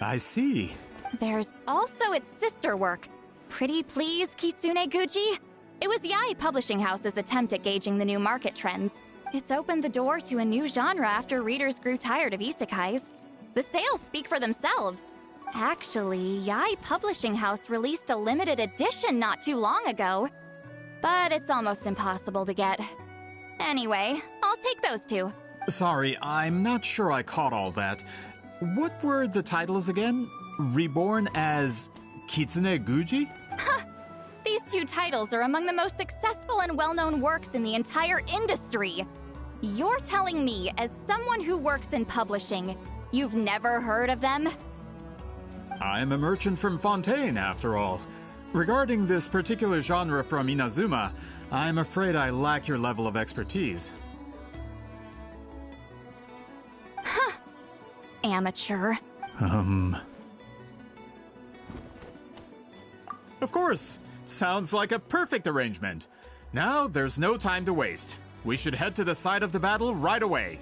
I see. There's also its sister work, Pretty Please Kitsune Guji. It was Yae Publishing House's attempt at gauging the new market trends. It's opened the door to a new genre after readers grew tired of isekais. The sales speak for themselves. Actually, Yae Publishing House released a limited edition not too long ago. But it's almost impossible to get. Anyway, I'll take those two. Sorry, I'm not sure I caught all that. What were the titles again? Reborn as Kitsune Guji? These two titles are among the most successful and well-known works in the entire industry. You're telling me, as someone who works in publishing, you've never heard of them? I'm a merchant from Fontaine, after all. Regarding this particular genre from Inazuma, I'm afraid I lack your level of expertise. Amateur. Of course. Sounds like a perfect arrangement. Now, there's no time to waste. We should head to the site of the battle right away.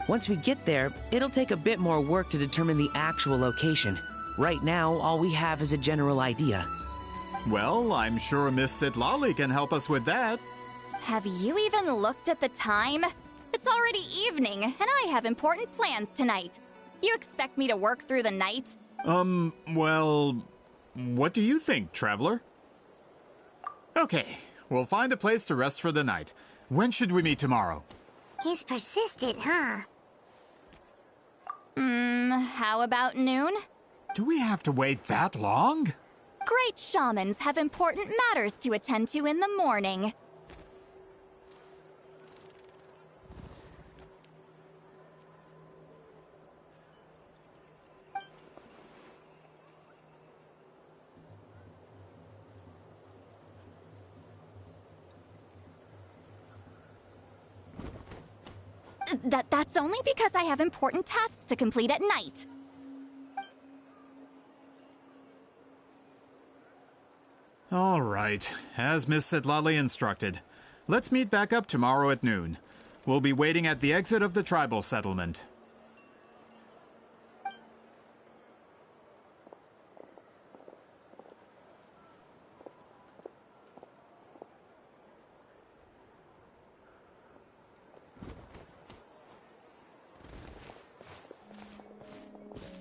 Once we get there, it'll take a bit more work to determine the actual location. Right now, all we have is a general idea. Well, I'm sure Miss Citlali can help us with that. Have you even looked at the time? It's already evening, and I have important plans tonight. You expect me to work through the night? Well, what do you think, traveler? Okay, we'll find a place to rest for the night. When should we meet tomorrow? He's persistent, huh? How about noon? Do we have to wait that long? Great shamans have important matters to attend to in the morning. That's only because I have important tasks to complete at night. All right, as Miss Citlali instructed. Let's meet back up tomorrow at noon. We'll be waiting at the exit of the tribal settlement.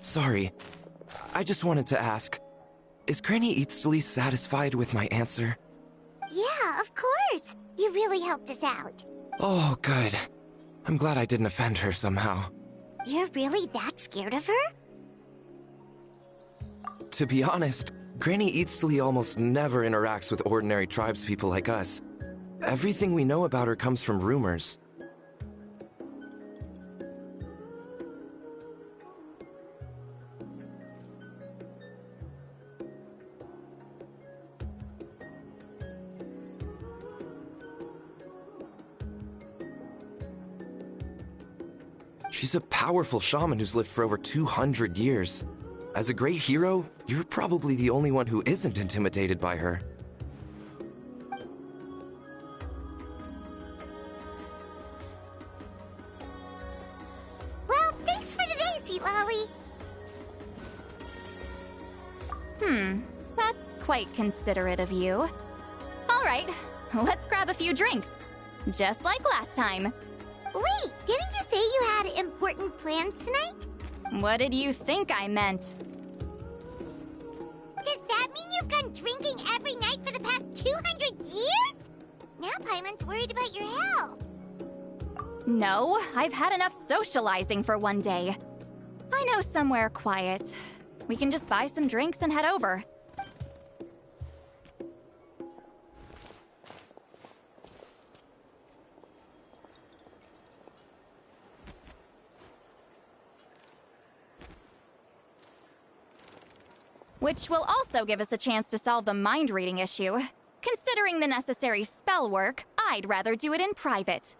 Sorry, I just wanted to ask, is Granny Citlali satisfied with my answer? Yeah, of course. You really helped us out. Oh, good. I'm glad I didn't offend her somehow. You're really that scared of her? To be honest, Granny Citlali almost never interacts with ordinary tribespeople like us. Everything we know about her comes from rumors. She's a powerful shaman who's lived for over 200 years. As a great hero, you're probably the only one who isn't intimidated by her. Well, thanks for today, Citlali. That's quite considerate of you. All right, let's grab a few drinks. Just like last time. Wait, didn't you say you had important plans tonight? What did you think I meant? Does that mean you've gone drinking every night for the past 200 years? Now Paimon's worried about your health. No, I've had enough socializing for one day. I know somewhere quiet. We can just buy some drinks and head over. Which will also give us a chance to solve the mind reading issue. Considering the necessary spell work, I'd rather do it in private.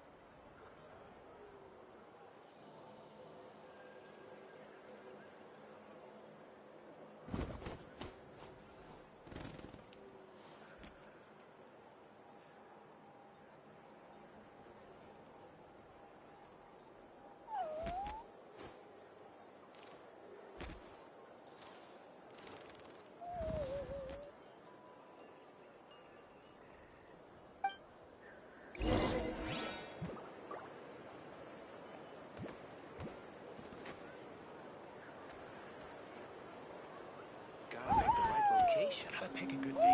Gotta pick a good date.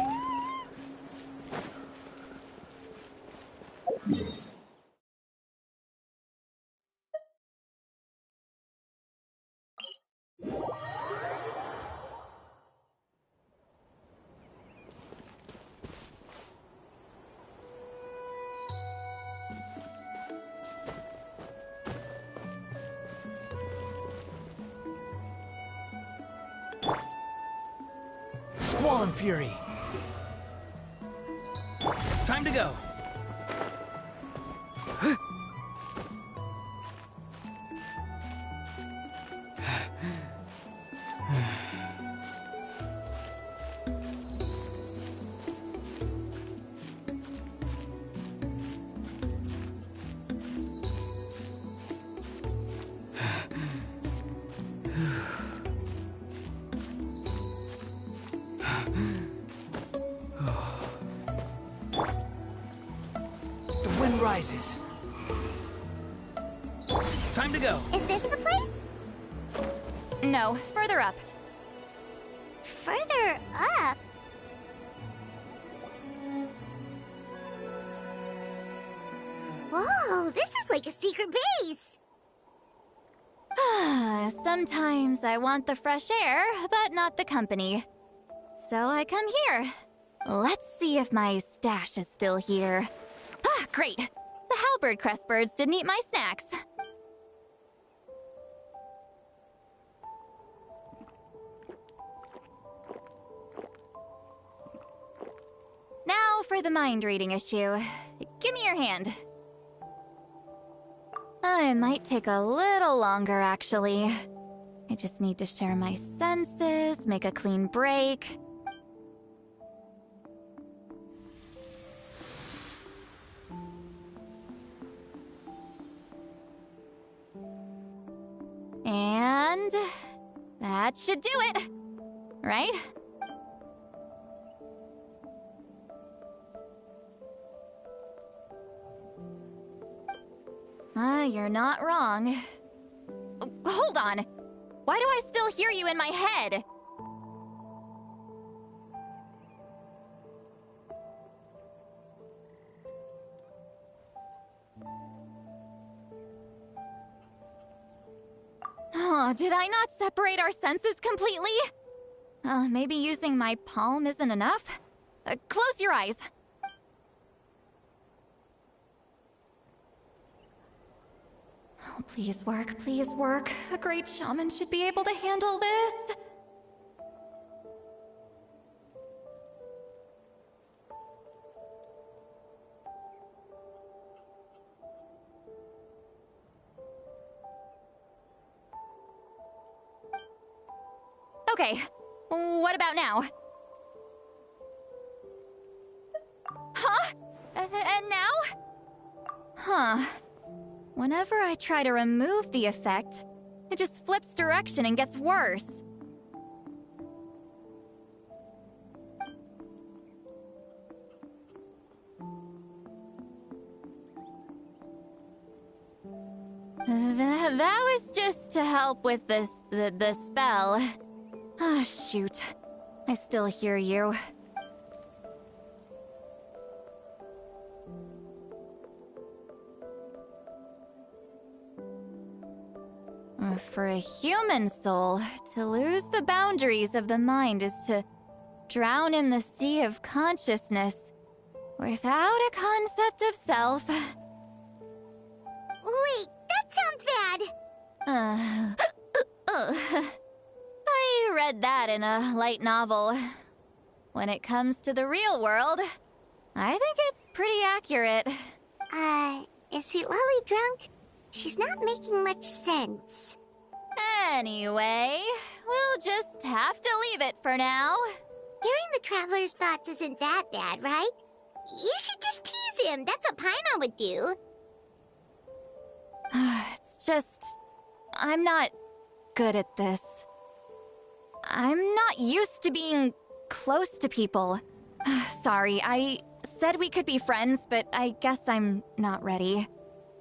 Squall Fury. Time to go. Rises. Time to go. Is this the place? No, further up. Further up? Whoa, this is like a secret base. Sometimes I want the fresh air, but not the company. So I come here. Let's see if my stash is still here. Ah, great! The halberd crest birds didn't eat my snacks. Now for the mind reading issue. Give me your hand. It might take a little longer, actually. I just need to share my senses, make a clean break. And that should do it, right? You're not wrong. Hold on. Why do I still hear you in my head? Oh, did I not separate our senses completely? Maybe using my palm isn't enough? Close your eyes. Oh, please work, please work. A great shaman should be able to handle this. Okay, what about now? Huh? And now? Huh. Whenever I try to remove the effect, it just flips direction and gets worse. That was just to help with the spell. Ah, shoot. I still hear you. For a human soul, to lose the boundaries of the mind is to drown in the sea of consciousness without a concept of self. Wait, that sounds bad. I read that in a light novel. When it comes to the real world, I think it's pretty accurate. Is Citlali drunk? She's not making much sense. Anyway, we'll just have to leave it for now. Hearing the Traveler's thoughts isn't that bad, right? You should just tease him. That's what Paimon would do. It's just... I'm not good at this. I'm not used to being close to people. Sorry, I said we could be friends, but I guess I'm not ready.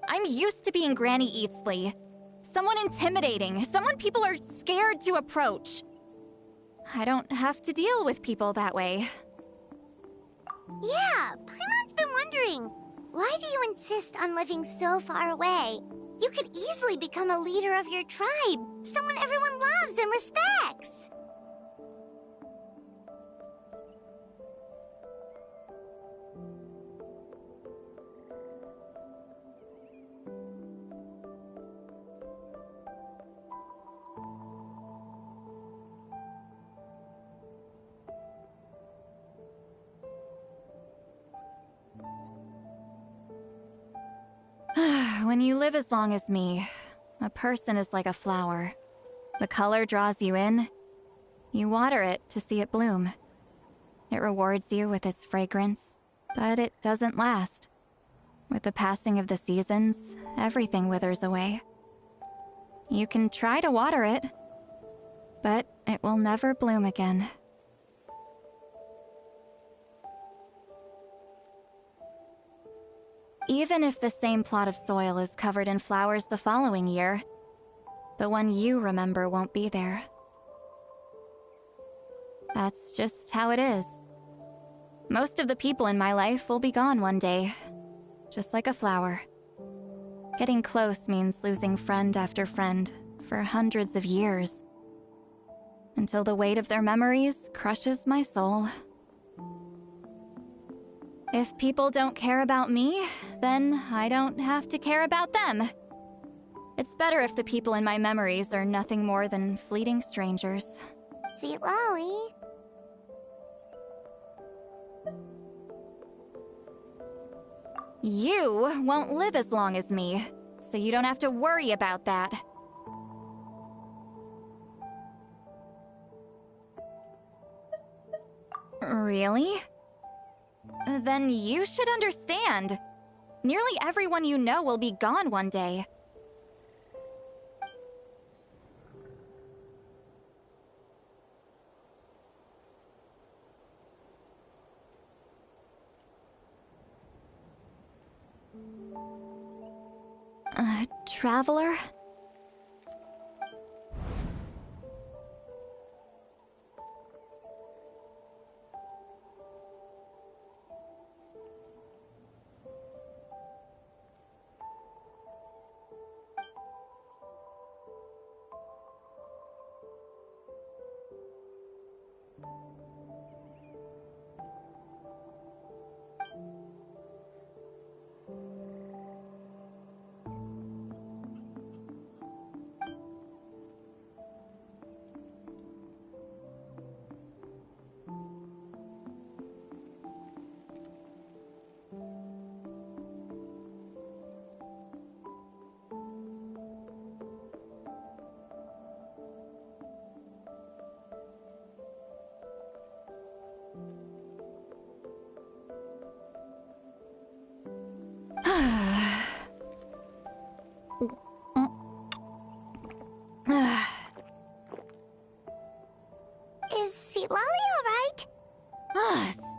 I'm used to being Granny Eatsley. Someone intimidating, someone people are scared to approach. I don't have to deal with people that way. Yeah, Paimon's been wondering. Why do you insist on living so far away? You could easily become a leader of your tribe, someone everyone loves and respects. When you live as long as me, a person is like a flower. The color draws you in. You water it to see it bloom. It rewards you with its fragrance, but it doesn't last. With the passing of the seasons, everything withers away. You can try to water it, but it will never bloom again. Even if the same plot of soil is covered in flowers the following year, the one you remember won't be there. That's just how it is. Most of the people in my life will be gone one day, just like a flower. Getting close means losing friend after friend for hundreds of years, until the weight of their memories crushes my soul. If people don't care about me, then I don't have to care about them. It's better if the people in my memories are nothing more than fleeting strangers. Citlali. You won't live as long as me, so you don't have to worry about that. Really? Then you should understand. Nearly everyone you know will be gone one day. Traveler?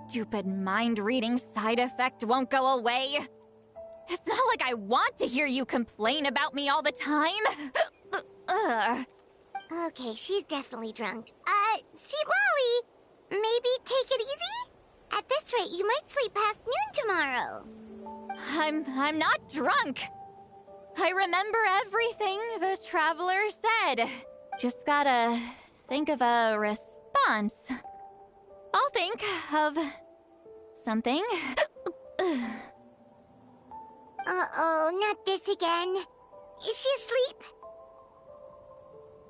stupid mind-reading side effect won't go away. It's not like I want to hear you complain about me all the time. Ugh. Okay, she's definitely drunk. Citlali, maybe take it easy? At this rate, you might sleep past noon tomorrow. I'm not drunk. I remember everything the traveler said. Just gotta think of a response. I'll think of something. Uh-oh, not this again. Is she asleep?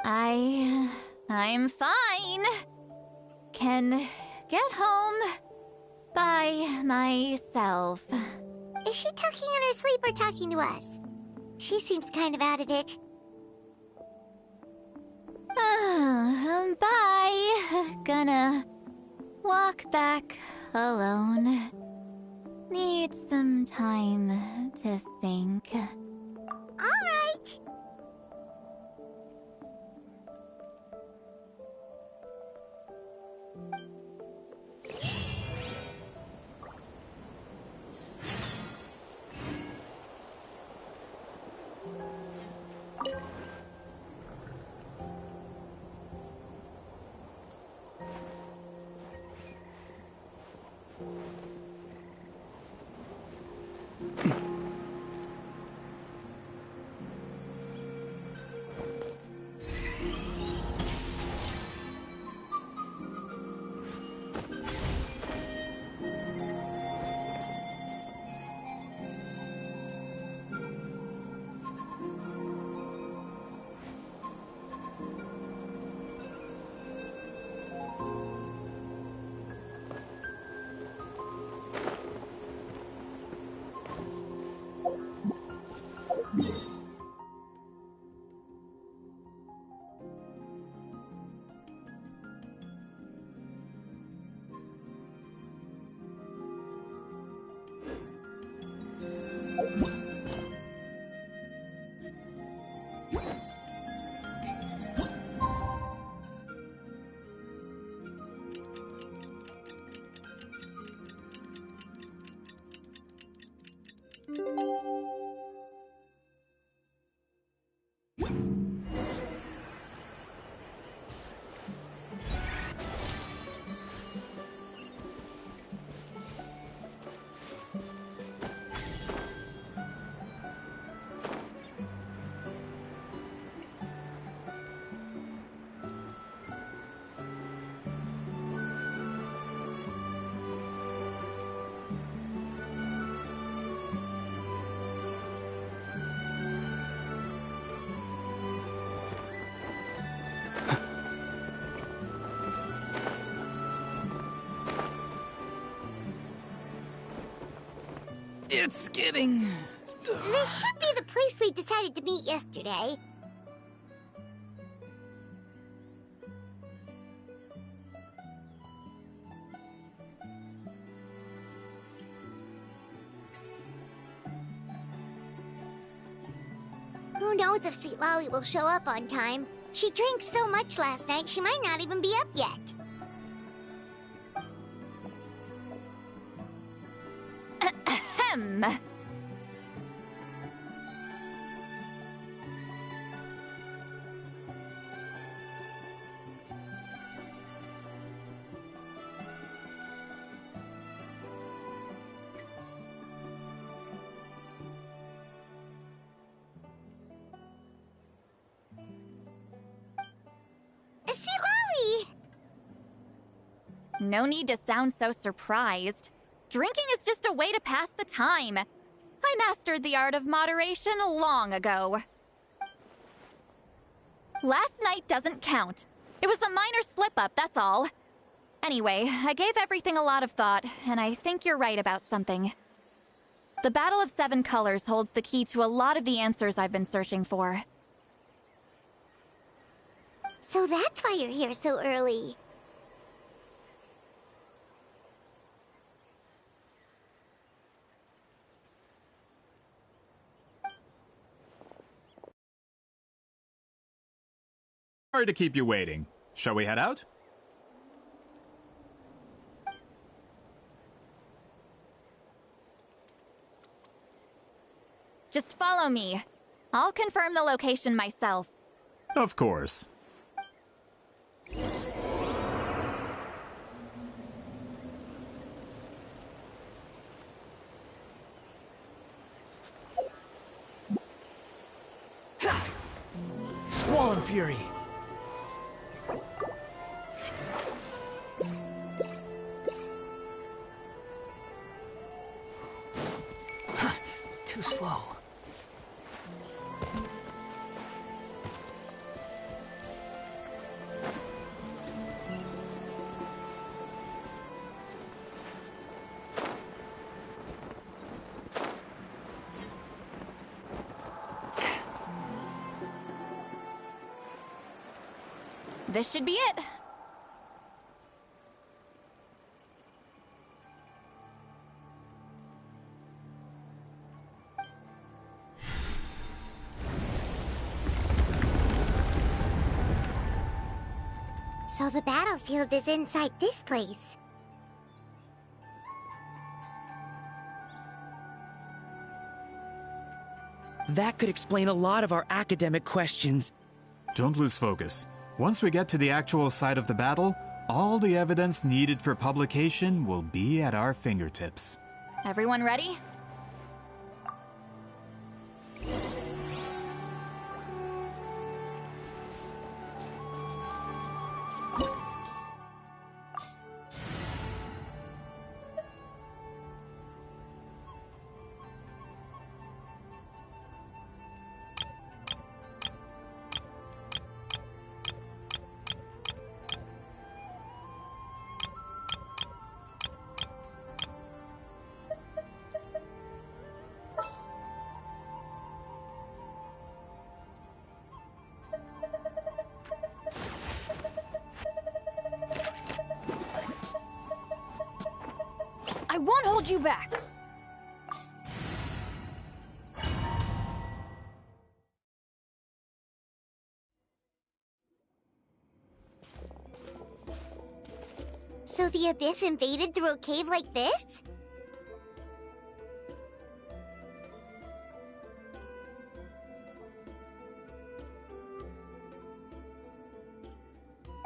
I'm fine. Can get home by myself. Is she talking in her sleep or talking to us? She seems kind of out of it. Bye. Gonna walk back alone. Need some time to think. All right. It's getting... This should be the place we decided to meet yesterday. Who knows if Citlali will show up on time? She drank so much last night, she might not even be up yet. Ahem. Citlali! No need to sound so surprised. Drinking is just a way to pass the time. I mastered the art of moderation long ago. Last night doesn't count. It was a minor slip-up, that's all. Anyway, I gave everything a lot of thought, and I think you're right about something. The Battle of Seven Colors holds the key to a lot of the answers I've been searching for. So that's why you're here so early. Sorry to keep you waiting. Shall we head out? Just follow me. I'll confirm the location myself. Of course. Squall Fury! Too slow. This should be it. So the battlefield is inside this place. That could explain a lot of our academic questions. Don't lose focus. Once we get to the actual site of the battle, all the evidence needed for publication will be at our fingertips. Everyone ready? I won't hold you back. So the Abyss invaded through a cave like this?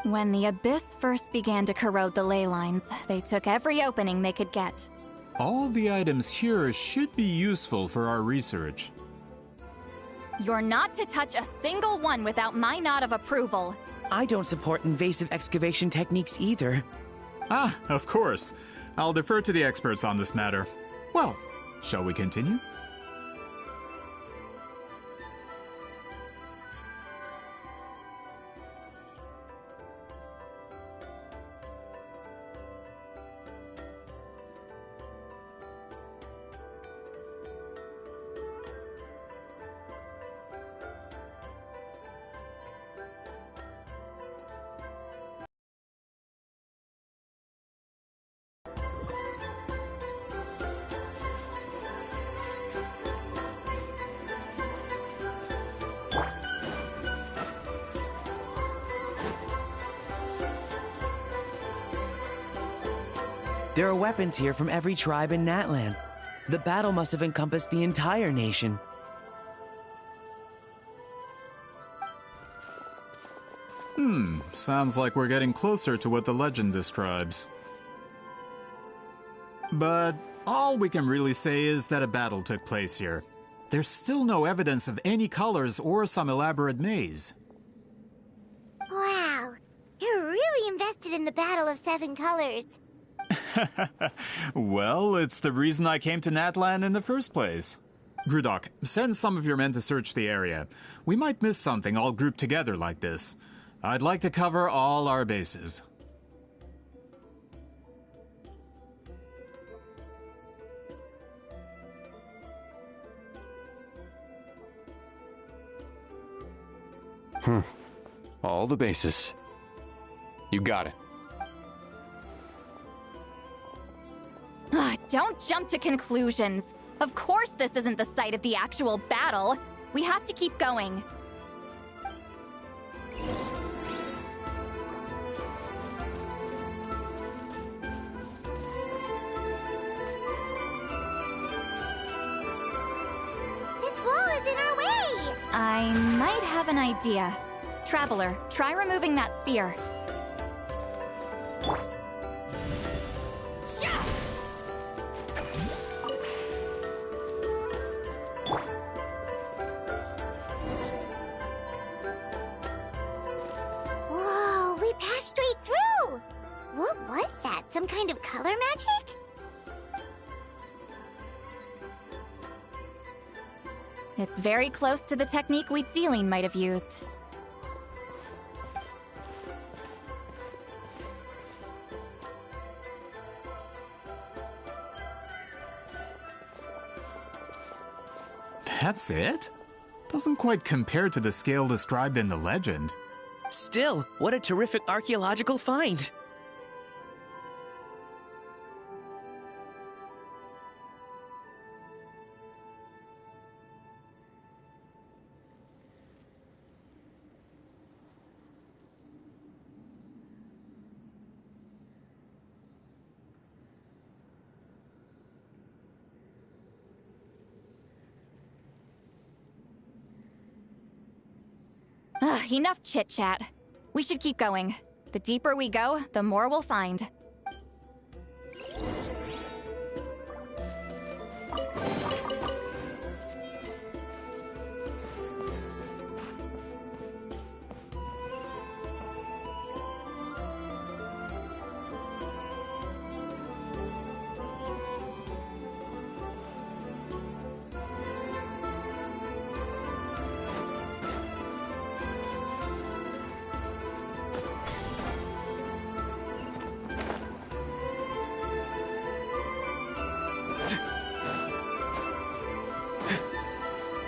When the Abyss first began to corrode the ley lines, they took every opening they could get. All the items here should be useful for our research. You're not to touch a single one without my nod of approval. I don't support invasive excavation techniques either. Ah, of course. I'll defer to the experts on this matter. Well, shall we continue? There are weapons here from every tribe in Natlan. The battle must have encompassed the entire nation. Sounds like we're getting closer to what the legend describes. But all we can really say is that a battle took place here. There's still no evidence of any colors or some elaborate maze. Wow, you're really invested in the Battle of Seven Colors. Well, it's the reason I came to Natlan in the first place. Grudok, send some of your men to search the area. We might miss something all grouped together like this. I'd like to cover all our bases. All the bases. You got it. Don't jump to conclusions. Of course this isn't the site of the actual battle. We have to keep going. This I might have an idea. Traveler, try removing that sphere. Whoa, we passed straight through! What was that? Some kind of color magic? It's very close to the technique Citlali might have used. That's it? Doesn't quite compare to the scale described in the legend. Still, what a terrific archaeological find! Enough chit-chat. We should keep going. The deeper we go, the more we'll find.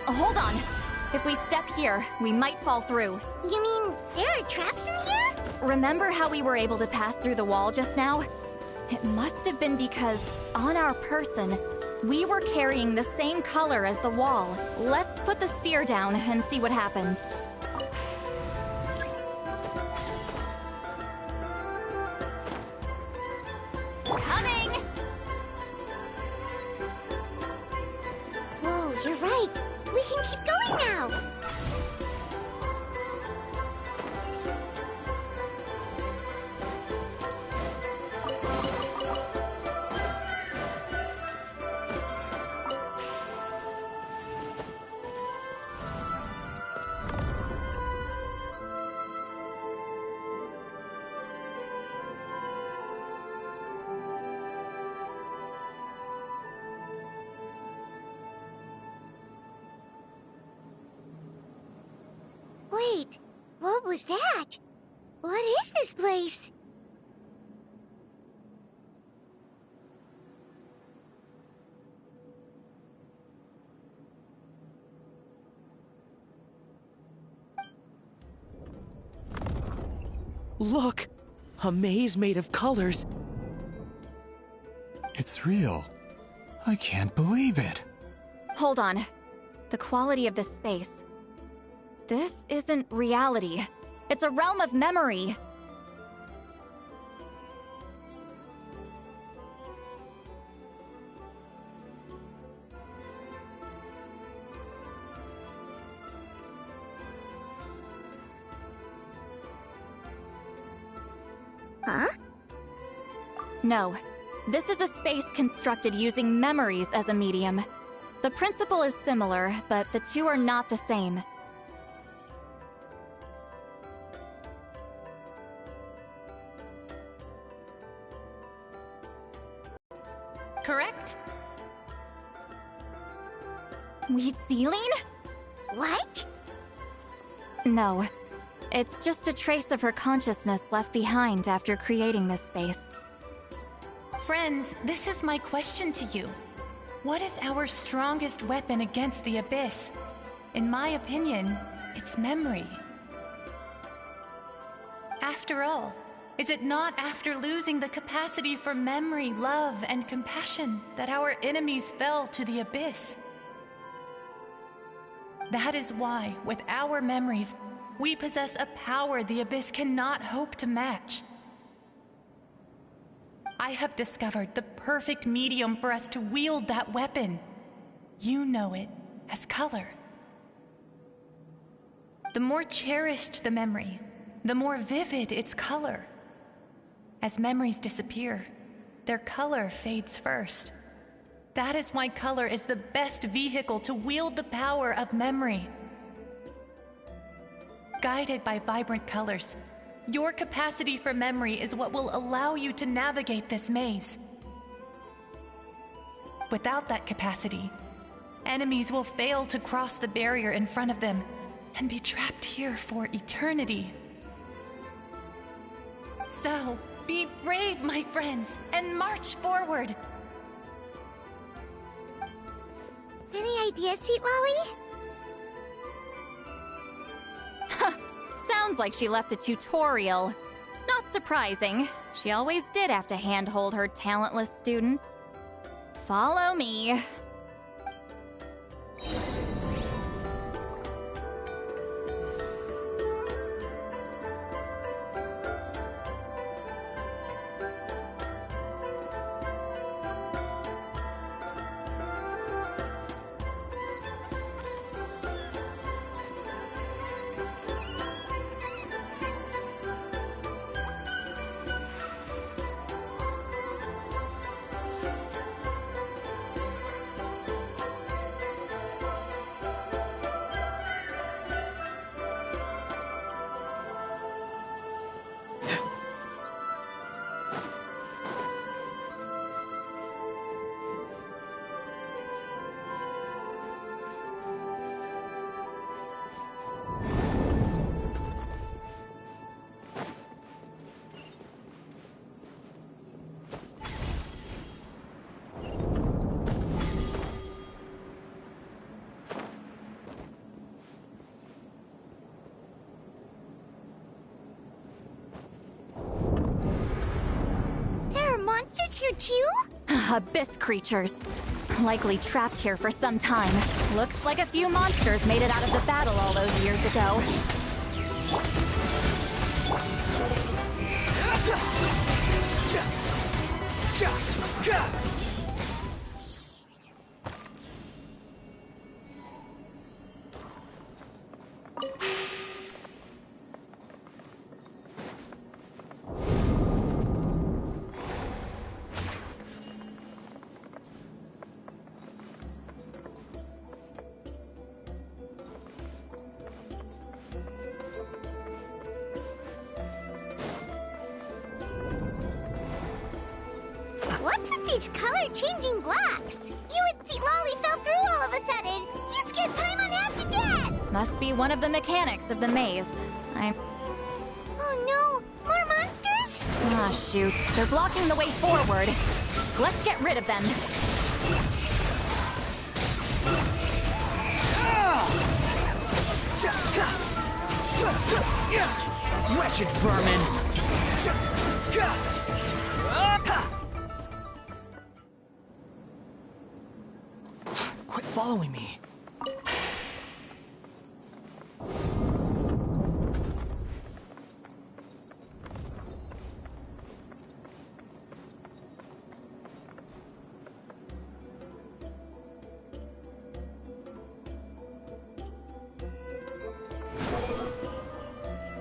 Hold on. If we step here, we might fall through. You mean there are traps in here? Remember how we were able to pass through the wall just now? It must have been because, on our person, we were carrying the same color as the wall. Let's put the sphere down and see what happens. Coming! Whoa, you're right. We can keep going now. Wait, what was that? What is this place? Look! A maze made of colors. It's real. I can't believe it. Hold on. The quality of this space. This isn't reality. It's a realm of memory. Huh? No. This is a space constructed using memories as a medium. The principle is similar, but the two are not the same. Correct? Citlali? What? No. It's just a trace of her consciousness left behind after creating this space. Friends, this is my question to you. What is our strongest weapon against the Abyss? In my opinion, it's memory. After all, is it not after losing the capacity for memory, love, and compassion that our enemies fell to the Abyss? That is why, with our memories, we possess a power the Abyss cannot hope to match. I have discovered the perfect medium for us to wield that weapon. You know it as color. The more cherished the memory, the more vivid its color. As memories disappear, their color fades first. That is why color is the best vehicle to wield the power of memory. Guided by vibrant colors, your capacity for memory is what will allow you to navigate this maze. Without that capacity, enemies will fail to cross the barrier in front of them and be trapped here for eternity. So, be brave, my friends, and march forward. Any ideas, Citlali? Sounds like she left a tutorial. Not surprising. She always did have to handhold her talentless students. Follow me. Monsters here too? Abyss creatures. Likely trapped here for some time. Looks like a few monsters made it out of the battle all those years ago. What's with these color-changing blocks? You and Citlali fell through all of a sudden. You scared Paimon half to death! Must be one of the mechanics of the maze. Oh no! More monsters? Ah, shoot. They're blocking the way forward. Let's get rid of them. Wretched vermin! Quit following me.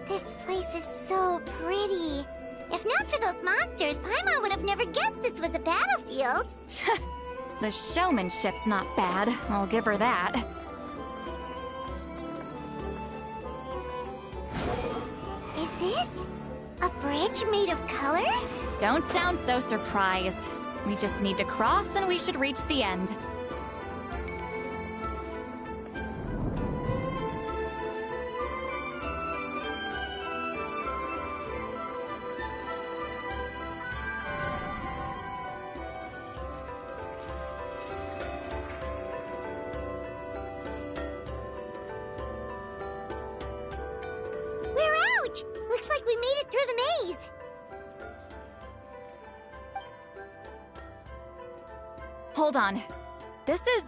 This place is so pretty. If not for those monsters, Paimon would have never guessed this was a battlefield. The showmanship's not bad, I'll give her that. Is this a bridge made of colors? Don't sound so surprised. We just need to cross and we should reach the end. We're out! Looks like we made it through the maze. Hold on. This is...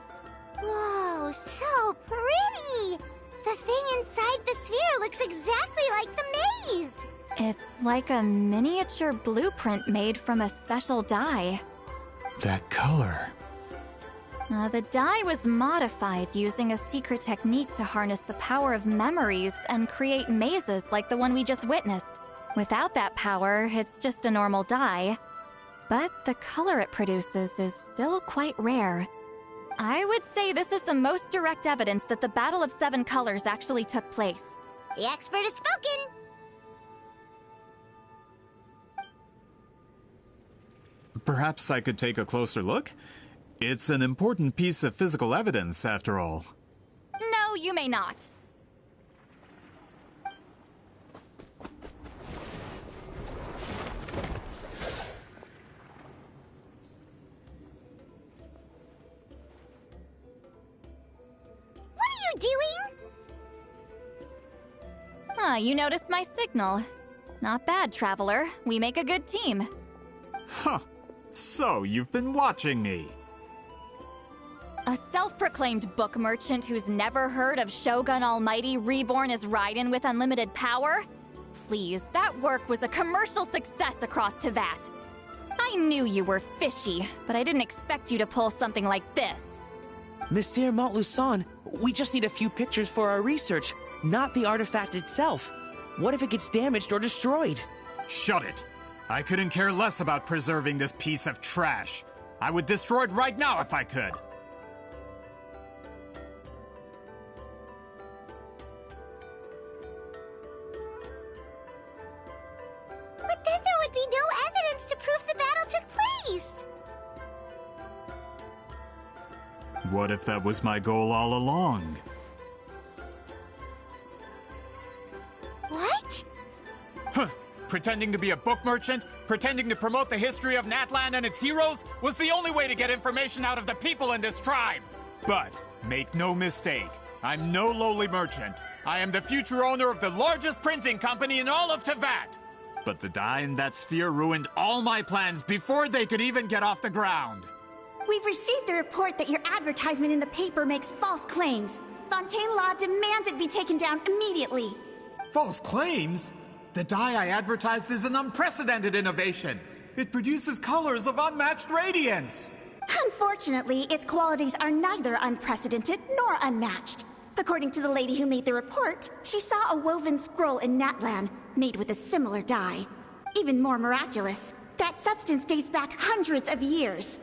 Whoa, so pretty! The thing inside the sphere looks exactly like the maze! It's like a miniature blueprint made from a special dye. That color. The dye was modified using a secret technique to harness the power of memories and create mazes like the one we just witnessed. Without that power, it's just a normal dye. But the color it produces is still quite rare. I would say this is the most direct evidence that the Battle of Seven Colors actually took place. The expert has spoken! Perhaps I could take a closer look? It's an important piece of physical evidence, after all. No, you may not. What are you doing? You noticed my signal. Not bad, Traveler. We make a good team. Huh. So, you've been watching me. A self-proclaimed book merchant who's never heard of Shogun Almighty reborn as Raiden with unlimited power? Please, that work was a commercial success across Teyvat. I knew you were fishy, but I didn't expect you to pull something like this. Monsieur Montluçon, we just need a few pictures for our research, not the artifact itself. What if it gets damaged or destroyed? Shut it! I couldn't care less about preserving this piece of trash. I would destroy it right now if I could. But then there would be no evidence to prove the battle took place! What if that was my goal all along? What? Huh. Pretending to be a book merchant, pretending to promote the history of Natlan and its heroes, was the only way to get information out of the people in this tribe! But, make no mistake, I'm no lowly merchant. I am the future owner of the largest printing company in all of Teyvat! But the dye in that sphere ruined all my plans before they could even get off the ground. We've received a report that your advertisement in the paper makes false claims. Fontaine Law demands it be taken down immediately. False claims? The dye I advertised is an unprecedented innovation. It produces colors of unmatched radiance. Unfortunately, its qualities are neither unprecedented nor unmatched. According to the lady who made the report, she saw a woven scroll in Natlan made with a similar dye. Even more miraculous, that substance dates back hundreds of years.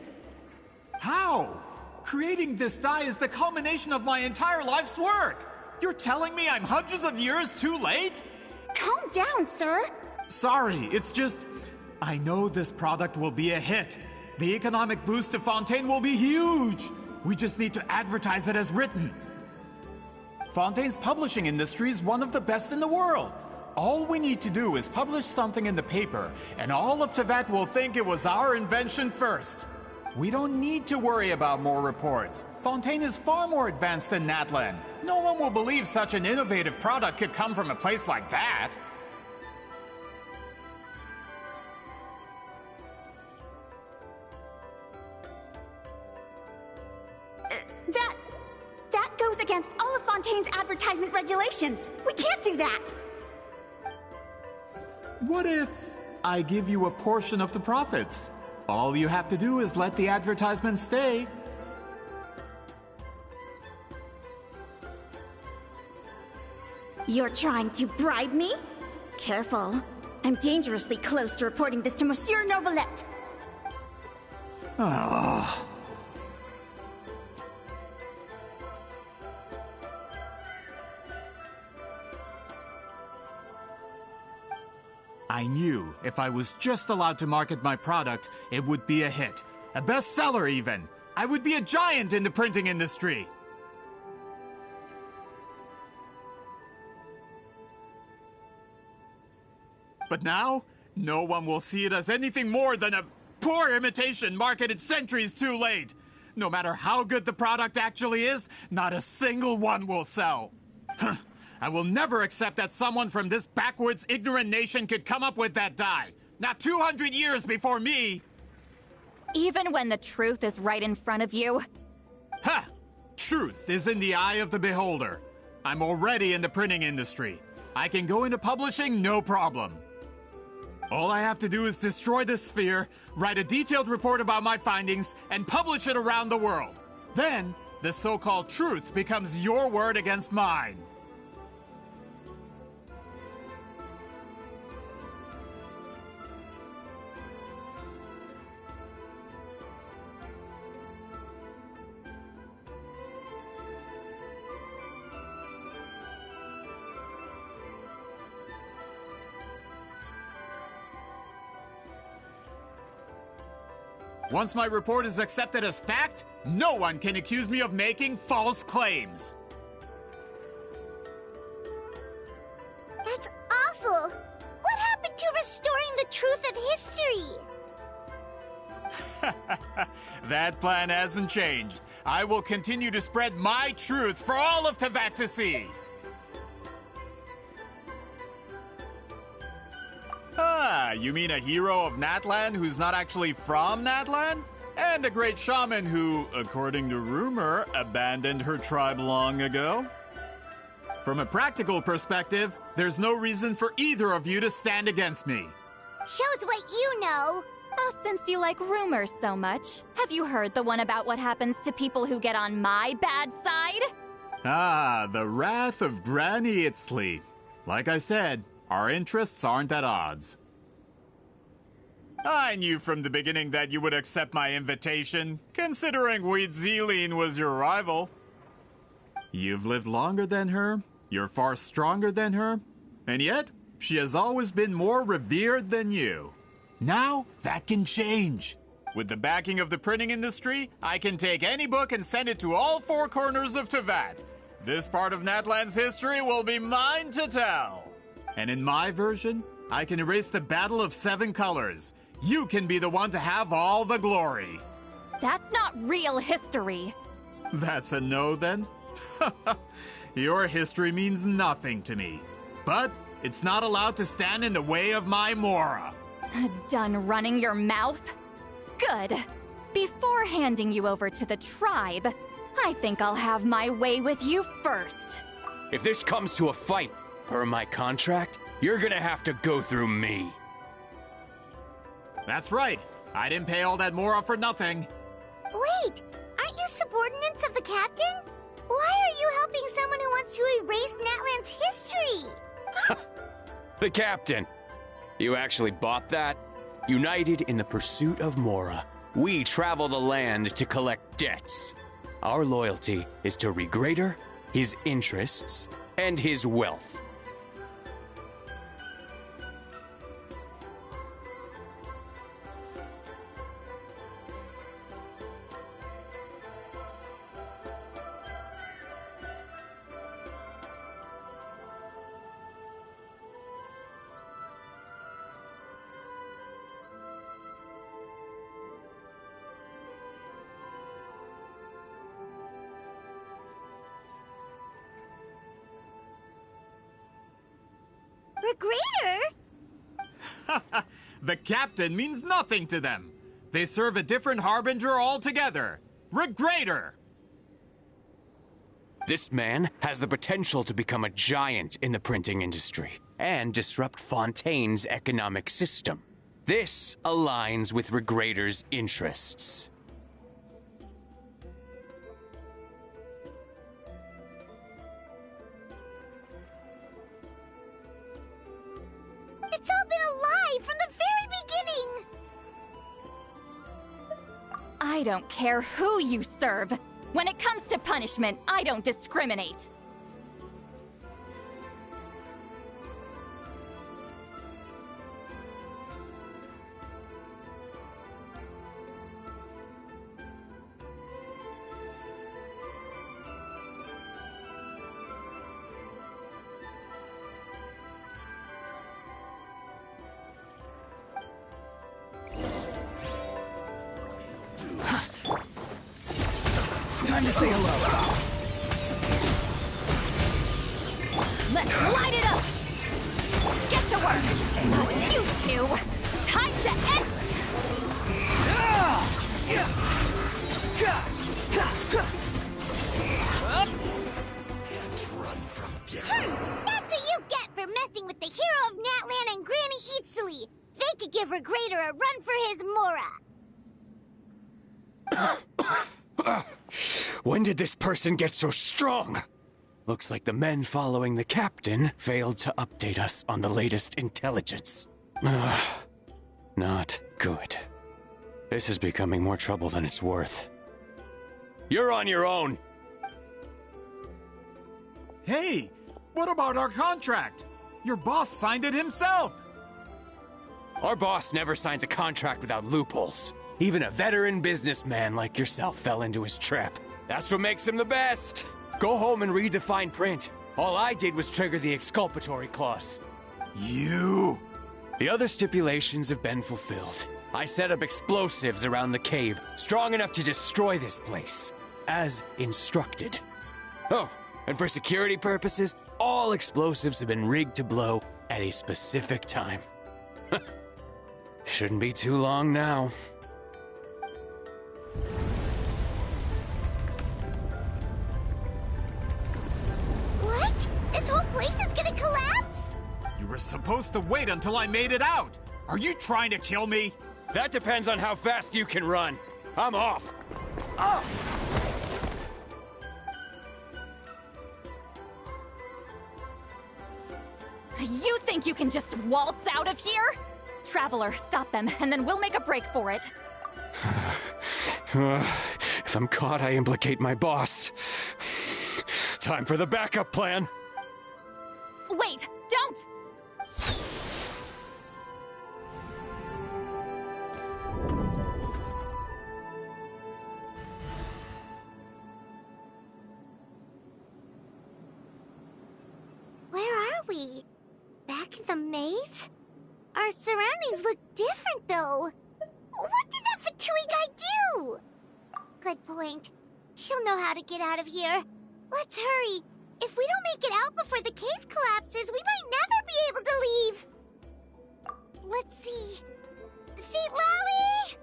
How? Creating this dye is the culmination of my entire life's work. You're telling me I'm hundreds of years too late? Calm down, sir. Sorry, it's just... I know this product will be a hit. The economic boost to Fontaine will be huge. We just need to advertise it as written. Fontaine's publishing industry is one of the best in the world. All we need to do is publish something in the paper, and all of Teyvat will think it was our invention first. We don't need to worry about more reports. Fontaine is far more advanced than Natlan. No one will believe such an innovative product could come from a place like that. That goes against all of Fontaine's advertisement regulations. We can't do that. What if I give you a portion of the profits? All you have to do is let the advertisement stay. You're trying to bribe me? Careful. I'm dangerously close to reporting this to Monsieur Novelette. Ugh. I knew if I was just allowed to market my product, it would be a hit. A bestseller, even. I would be a giant in the printing industry. But now, no one will see it as anything more than a poor imitation marketed centuries too late. No matter how good the product actually is, not a single one will sell. I will never accept that someone from this backwoods, ignorant nation could come up with that dye. Not 200 years before me! Even when the truth is right in front of you? Ha! Truth is in the eye of the beholder. I'm already in the printing industry. I can go into publishing, no problem. All I have to do is destroy this sphere, write a detailed report about my findings, and publish it around the world. Then, the so-called truth becomes your word against mine. Once my report is accepted as fact, no one can accuse me of making false claims. That's awful. What happened to restoring the truth of history? That plan hasn't changed. I will continue to spread my truth for all of Teyvat to see. Ah, you mean a hero of Natlan who's not actually from Natlan? And a great shaman who, according to rumor, abandoned her tribe long ago? From a practical perspective, there's no reason for either of you to stand against me. Shows what you know. Oh, since you like rumors so much, have you heard the one about what happens to people who get on my bad side? Ah, the wrath of Granny Citlali. Like I said, our interests aren't at odds. I knew from the beginning that you would accept my invitation, considering Citlali was your rival. You've lived longer than her, you're far stronger than her, and yet, she has always been more revered than you. Now, that can change. With the backing of the printing industry, I can take any book and send it to all four corners of Teyvat. This part of Natlan's history will be mine to tell. And in my version, I can erase the Battle of Seven Colors. You can be the one to have all the glory. That's not real history. That's a no, then? Your history means nothing to me. But it's not allowed to stand in the way of my Mora. Done running your mouth? Good. Before handing you over to the tribe, I think I'll have my way with you first. If this comes to a fight, per my contract, you're gonna have to go through me. That's right. I didn't pay all that Mora for nothing. Wait, aren't you subordinates of the captain? Why are you helping someone who wants to erase Natlan's history? The captain. You actually bought that? United in the pursuit of Mora, we travel the land to collect debts. Our loyalty is to Regrader, his interests, and his wealth. Regrader? The captain means nothing to them. They serve a different harbinger altogether. Regrader! This man has the potential to become a giant in the printing industry and disrupt Fontaine's economic system. This aligns with Regrader's interests. It's all been a lie from the very beginning! I don't care who you serve. When it comes to punishment, I don't discriminate. Time to say hello. Let's light it up! Get to work! Not you two! Time to end! Can't run from death. That's what you get for messing with the hero of Natlan and Granny Citlali. They could give Regrader a run for his Mora. When did this person get so strong? Looks like the men following the captain failed to update us on the latest intelligence. Not good. This is becoming more trouble than it's worth. You're on your own! Hey, what about our contract? Your boss signed it himself! Our boss never signs a contract without loopholes. Even a veteran businessman like yourself fell into his trap. That's what makes him the best! Go home and read the fine print. All I did was trigger the exculpatory clause. You! The other stipulations have been fulfilled. I set up explosives around the cave, strong enough to destroy this place, as instructed. Oh, and for security purposes, all explosives have been rigged to blow at a specific time. Shouldn't be too long now. What? This whole place is gonna collapse? You were supposed to wait until I made it out! Are you trying to kill me? That depends on how fast you can run. I'm off. Oh! You think you can just waltz out of here? Traveler, stop them, and then we'll make a break for it. If I'm caught, I implicate my boss. Time for the backup plan. Wait, don't! Where are we? Back in the maze? Our surroundings look different, though. What did that Fatui guy do? Good point. She'll know how to get out of here. Let's hurry. If we don't make it out before the cave collapses, we might never be able to leave. Let's see. Citlali!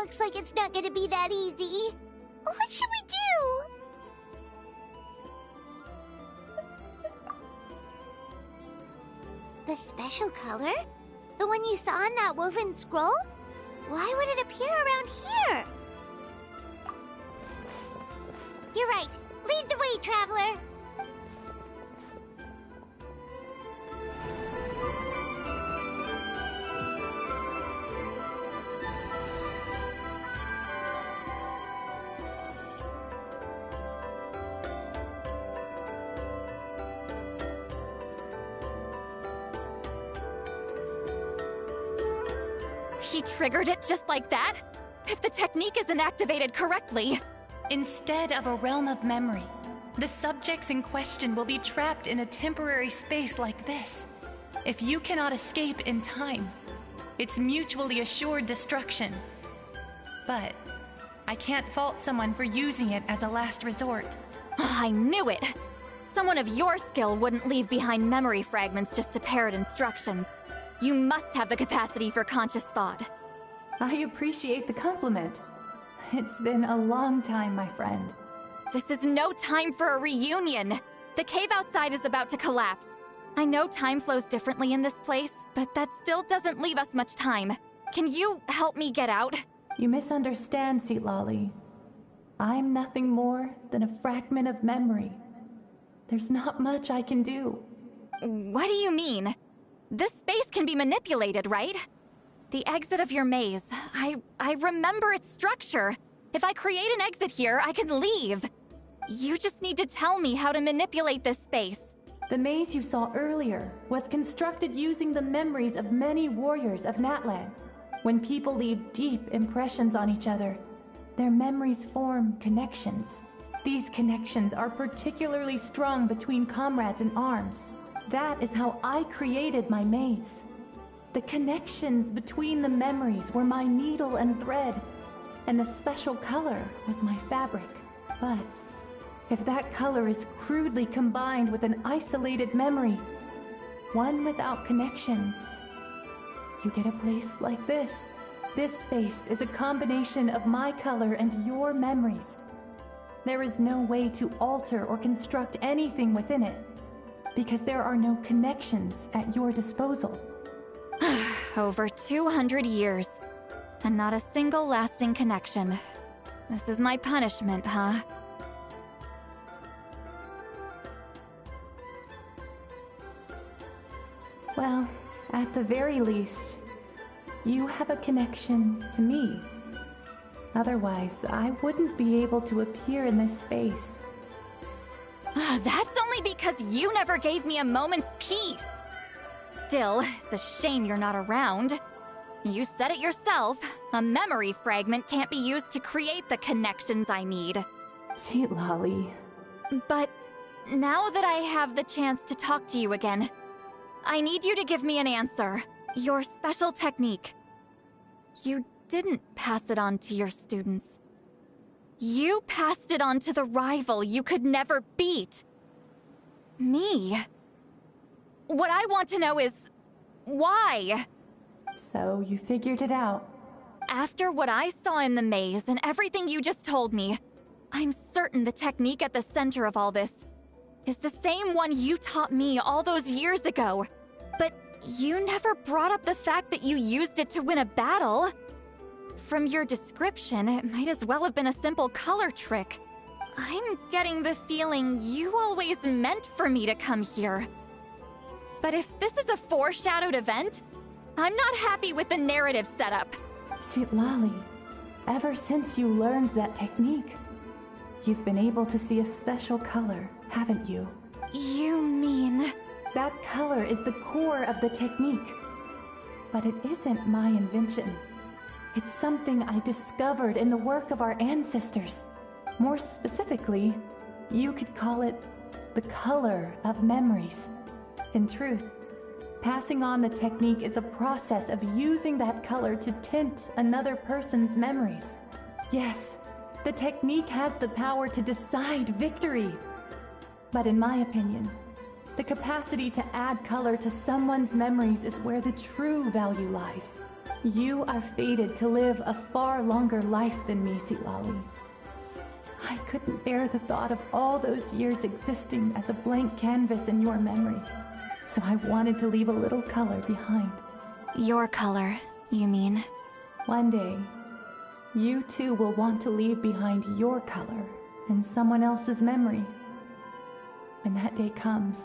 Looks like it's not gonna be that easy. What should we do? The special color? The one you saw in that woven scroll? Why would it appear around here? You're right. Lead the way, traveler. He triggered it just like that? If the technique isn't activated correctly... Instead of a realm of memory, the subjects in question will be trapped in a temporary space like this. If you cannot escape in time, it's mutually assured destruction. But I can't fault someone for using it as a last resort. I knew it! Someone of your skill wouldn't leave behind memory fragments just to parrot instructions. You must have the capacity for conscious thought. I appreciate the compliment. It's been a long time, my friend. This is no time for a reunion. The cave outside is about to collapse. I know time flows differently in this place, but that still doesn't leave us much time. Can you help me get out? You misunderstand, Citlali. I'm nothing more than a fragment of memory. There's not much I can do. What do you mean? This space can be manipulated, right? The exit of your maze. I remember its structure. If I create an exit here, I can leave. You just need to tell me how to manipulate this space. The maze you saw earlier was constructed using the memories of many warriors of Natlan. When people leave deep impressions on each other, their memories form connections. These connections are particularly strong between comrades in arms. That is how I created my maze. The connections between the memories were my needle and thread, and the special color was my fabric. But if that color is crudely combined with an isolated memory, one without connections, you get a place like this. This space is a combination of my color and your memories. There is no way to alter or construct anything within it, because there are no connections at your disposal. Over 200 years. And not a single lasting connection. This is my punishment, huh? Well, at the very least, you have a connection to me. Otherwise, I wouldn't be able to appear in this space. That's only because you never gave me a moment's peace. Still, it's a shame you're not around. You said it yourself. A memory fragment can't be used to create the connections I need. Citlali. But now that I have the chance to talk to you again, I need you to give me an answer. Your special technique. You didn't pass it on to your students. You passed it on to the rival you could never beat. Me. What I want to know is, why? So you figured it out. After what I saw in the maze and everything you just told me, I'm certain the technique at the center of all this is the same one you taught me all those years ago. But you never brought up the fact that you used it to win a battle. From your description, it might as well have been a simple color trick. I'm getting the feeling you always meant for me to come here. But if this is a foreshadowed event, I'm not happy with the narrative setup. Citlali, ever since you learned that technique, you've been able to see a special color, haven't you? You mean... That color is the core of the technique. But it isn't my invention. It's something I discovered in the work of our ancestors. More specifically, you could call it the color of memories. In truth, passing on the technique is a process of using that color to tint another person's memories. Yes, the technique has the power to decide victory. But in my opinion, the capacity to add color to someone's memories is where the true value lies. You are fated to live a far longer life than me, Citlali. I couldn't bear the thought of all those years existing as a blank canvas in your memory. So I wanted to leave a little color behind. Your color, you mean? One day, you too will want to leave behind your color in someone else's memory. When that day comes,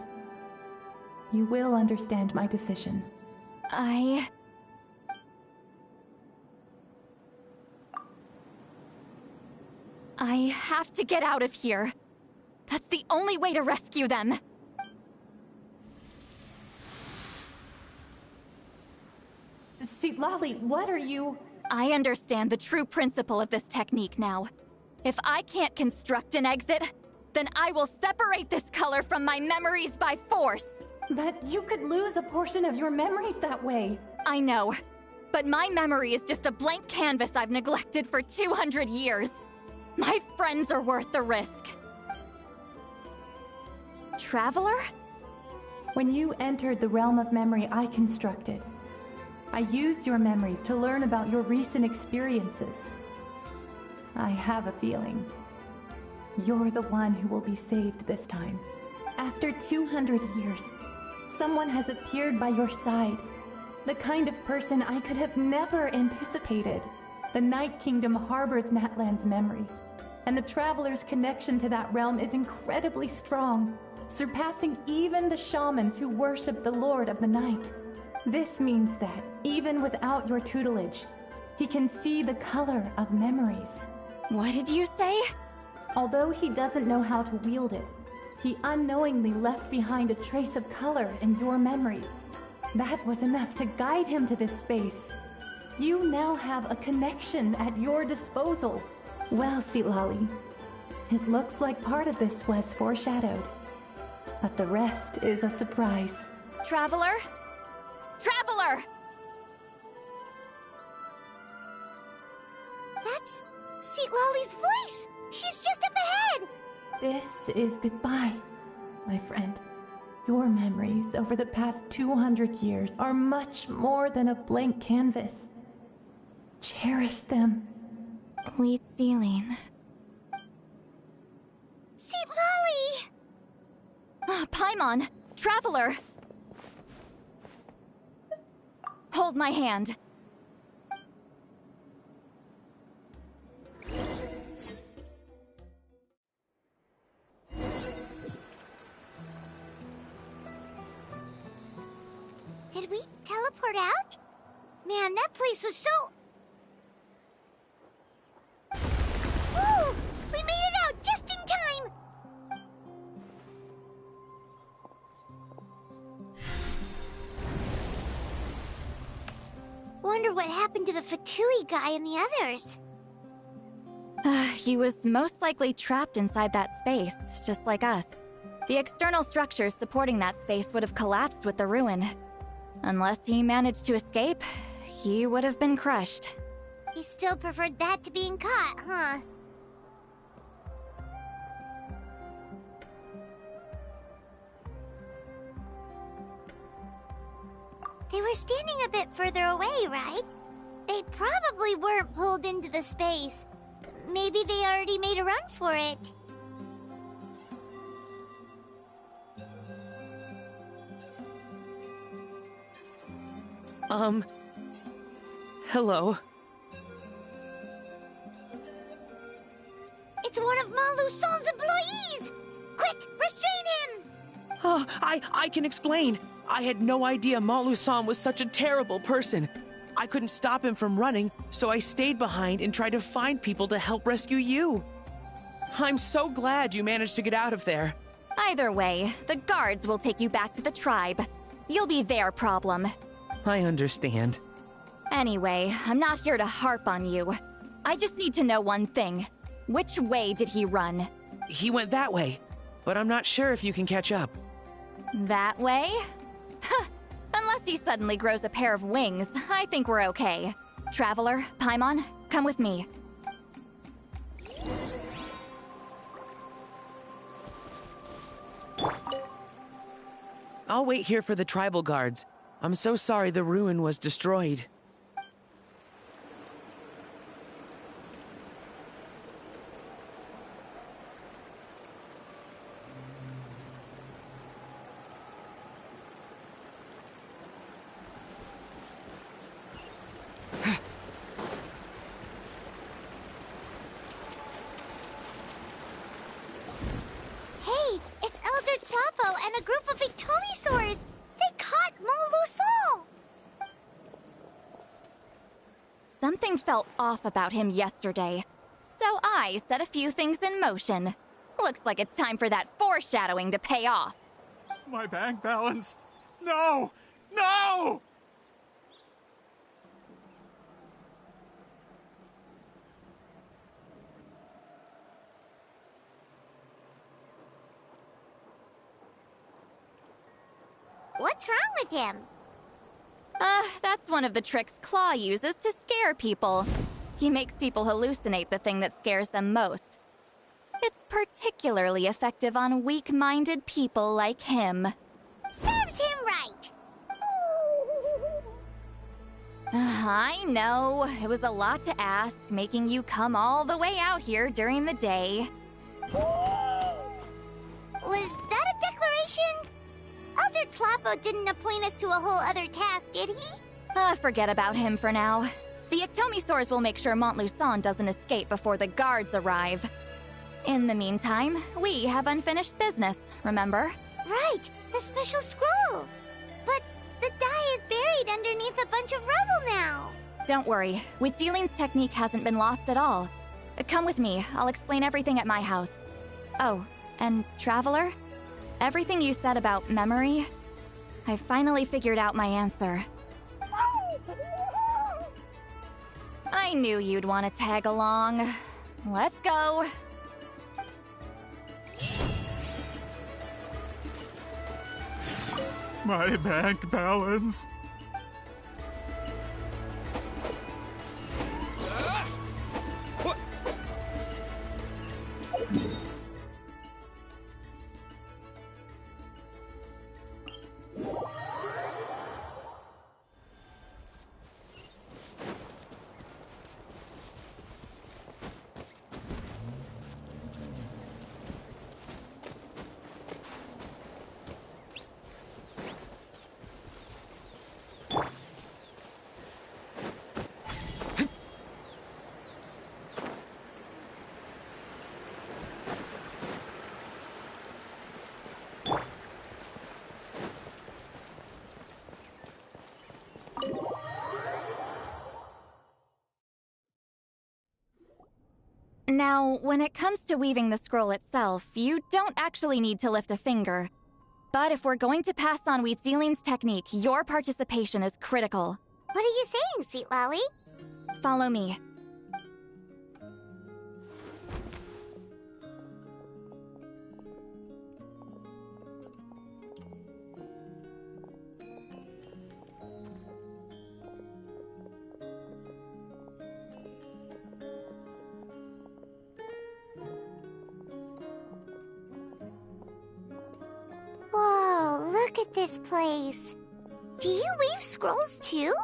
you will understand my decision. I have to get out of here. That's the only way to rescue them. Citlali, what are you... I understand the true principle of this technique now. If I can't construct an exit, then I will separate this color from my memories by force. But you could lose a portion of your memories that way. I know, but my memory is just a blank canvas I've neglected for 200 years. My friends are worth the risk. Traveler? When you entered the realm of memory I constructed, I used your memories to learn about your recent experiences. I have a feeling you're the one who will be saved this time. After 200 years, someone has appeared by your side. The kind of person I could have never anticipated. The Night Kingdom harbors Natlan's memories, and the Traveler's connection to that realm is incredibly strong, surpassing even the shamans who worship the Lord of the Night. This means that, even without your tutelage, he can see the color of memories. What did you say? Although he doesn't know how to wield it, he unknowingly left behind a trace of color in your memories. That was enough to guide him to this space. You now have a connection at your disposal. Well, Citlali, it looks like part of this was foreshadowed, but the rest is a surprise. Traveler? Traveler! That's Citlali's voice! She's just up ahead! This is goodbye, my friend. Your memories over the past 200 years are much more than a blank canvas. Cherish them. Citlali. Citlali! Paimon! Traveler! Hold my hand. Did we teleport out? Man, that place was so... Woo! We made it out just in time! Wonder what happened to the Fatui guy and the others. He was most likely trapped inside that space, just like us. The external structures supporting that space would have collapsed with the ruin. Unless he managed to escape, he would have been crushed. He still preferred that to being caught, huh? They were standing a bit further away, right? They probably weren't pulled into the space. Maybe they already made a run for it. Hello? It's one of Maluson's employees! Quick, restrain him! Oh, I can explain. I had no idea Malusan was such a terrible person. I couldn't stop him from running, so I stayed behind and tried to find people to help rescue you. I'm so glad you managed to get out of there. Either way, the guards will take you back to the tribe. You'll be their problem. I understand. Anyway, I'm not here to harp on you. I just need to know one thing. Which way did he run? He went that way, but I'm not sure if you can catch up. That way? Unless he suddenly grows a pair of wings, I think we're okay. Traveler, Paimon, come with me. I'll wait here for the tribal guards. I'm so sorry the ruin was destroyed. Hey, it's Elder Tlapo and a group of Victomisaurs! They caught Maluson! Something felt off about him yesterday, so I set a few things in motion. Looks like it's time for that foreshadowing to pay off. My bank balance! No! No! What's wrong with him? That's one of the tricks Claw uses to scare people. He makes people hallucinate the thing that scares them most. It's particularly effective on weak-minded people like him. Serves him right! I know, it was a lot to ask, making you come all the way out here during the day. Was that a declaration? Elder Tlapo didn't appoint us to a whole other task, did he? Forget about him for now. The Ectomisaurs will make sure Montluçon doesn't escape before the guards arrive. In the meantime, we have unfinished business, remember? Right, the special scroll! But the die is buried underneath a bunch of rubble now! Don't worry, Witzeline's technique hasn't been lost at all. Come with me, I'll explain everything at my house. Oh, and Traveler? Everything you said about memory, I finally figured out my answer. I knew you'd want to tag along. Let's go. My bank balance. Now, when it comes to weaving the scroll itself, you don't actually need to lift a finger. But if we're going to pass on Wheatziling's technique, your participation is critical. What are you saying, Citlali? Follow me. Whoa, look at this place. Do you weave scrolls too?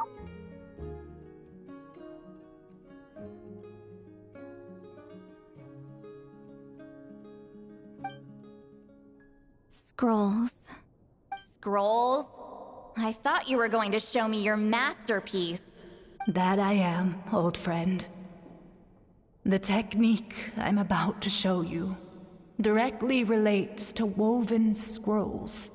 Scrolls. Scrolls? I thought you were going to show me your masterpiece. That I am, old friend. The technique I'm about to show you directly relates to woven scrolls.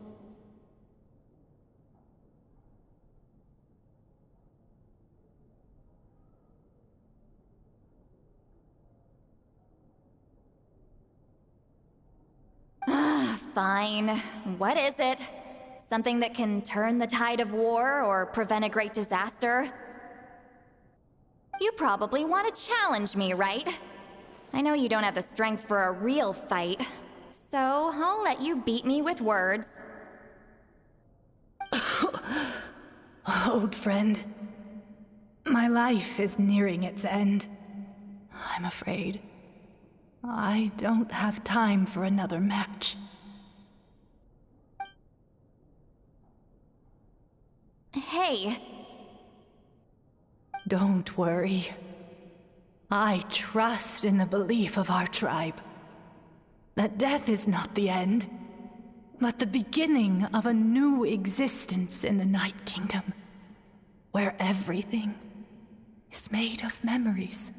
Fine. What is it? Something that can turn the tide of war or prevent a great disaster? You probably want to challenge me, right? I know you don't have the strength for a real fight, so I'll let you beat me with words. Old friend, my life is nearing its end. I'm afraid I don't have time for another match. Hey. Don't worry. I trust in the belief of our tribe that death is not the end, but the beginning of a new existence in the Night Kingdom, where everything is made of memories.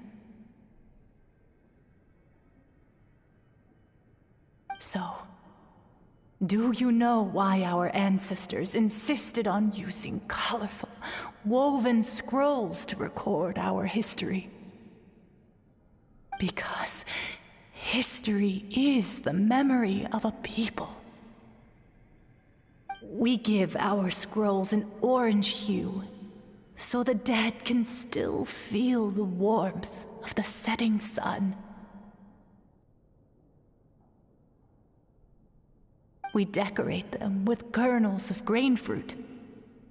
So, do you know why our ancestors insisted on using colorful, woven scrolls to record our history? Because history is the memory of a people. We give our scrolls an orange hue, so the dead can still feel the warmth of the setting sun. We decorate them with kernels of grain fruit,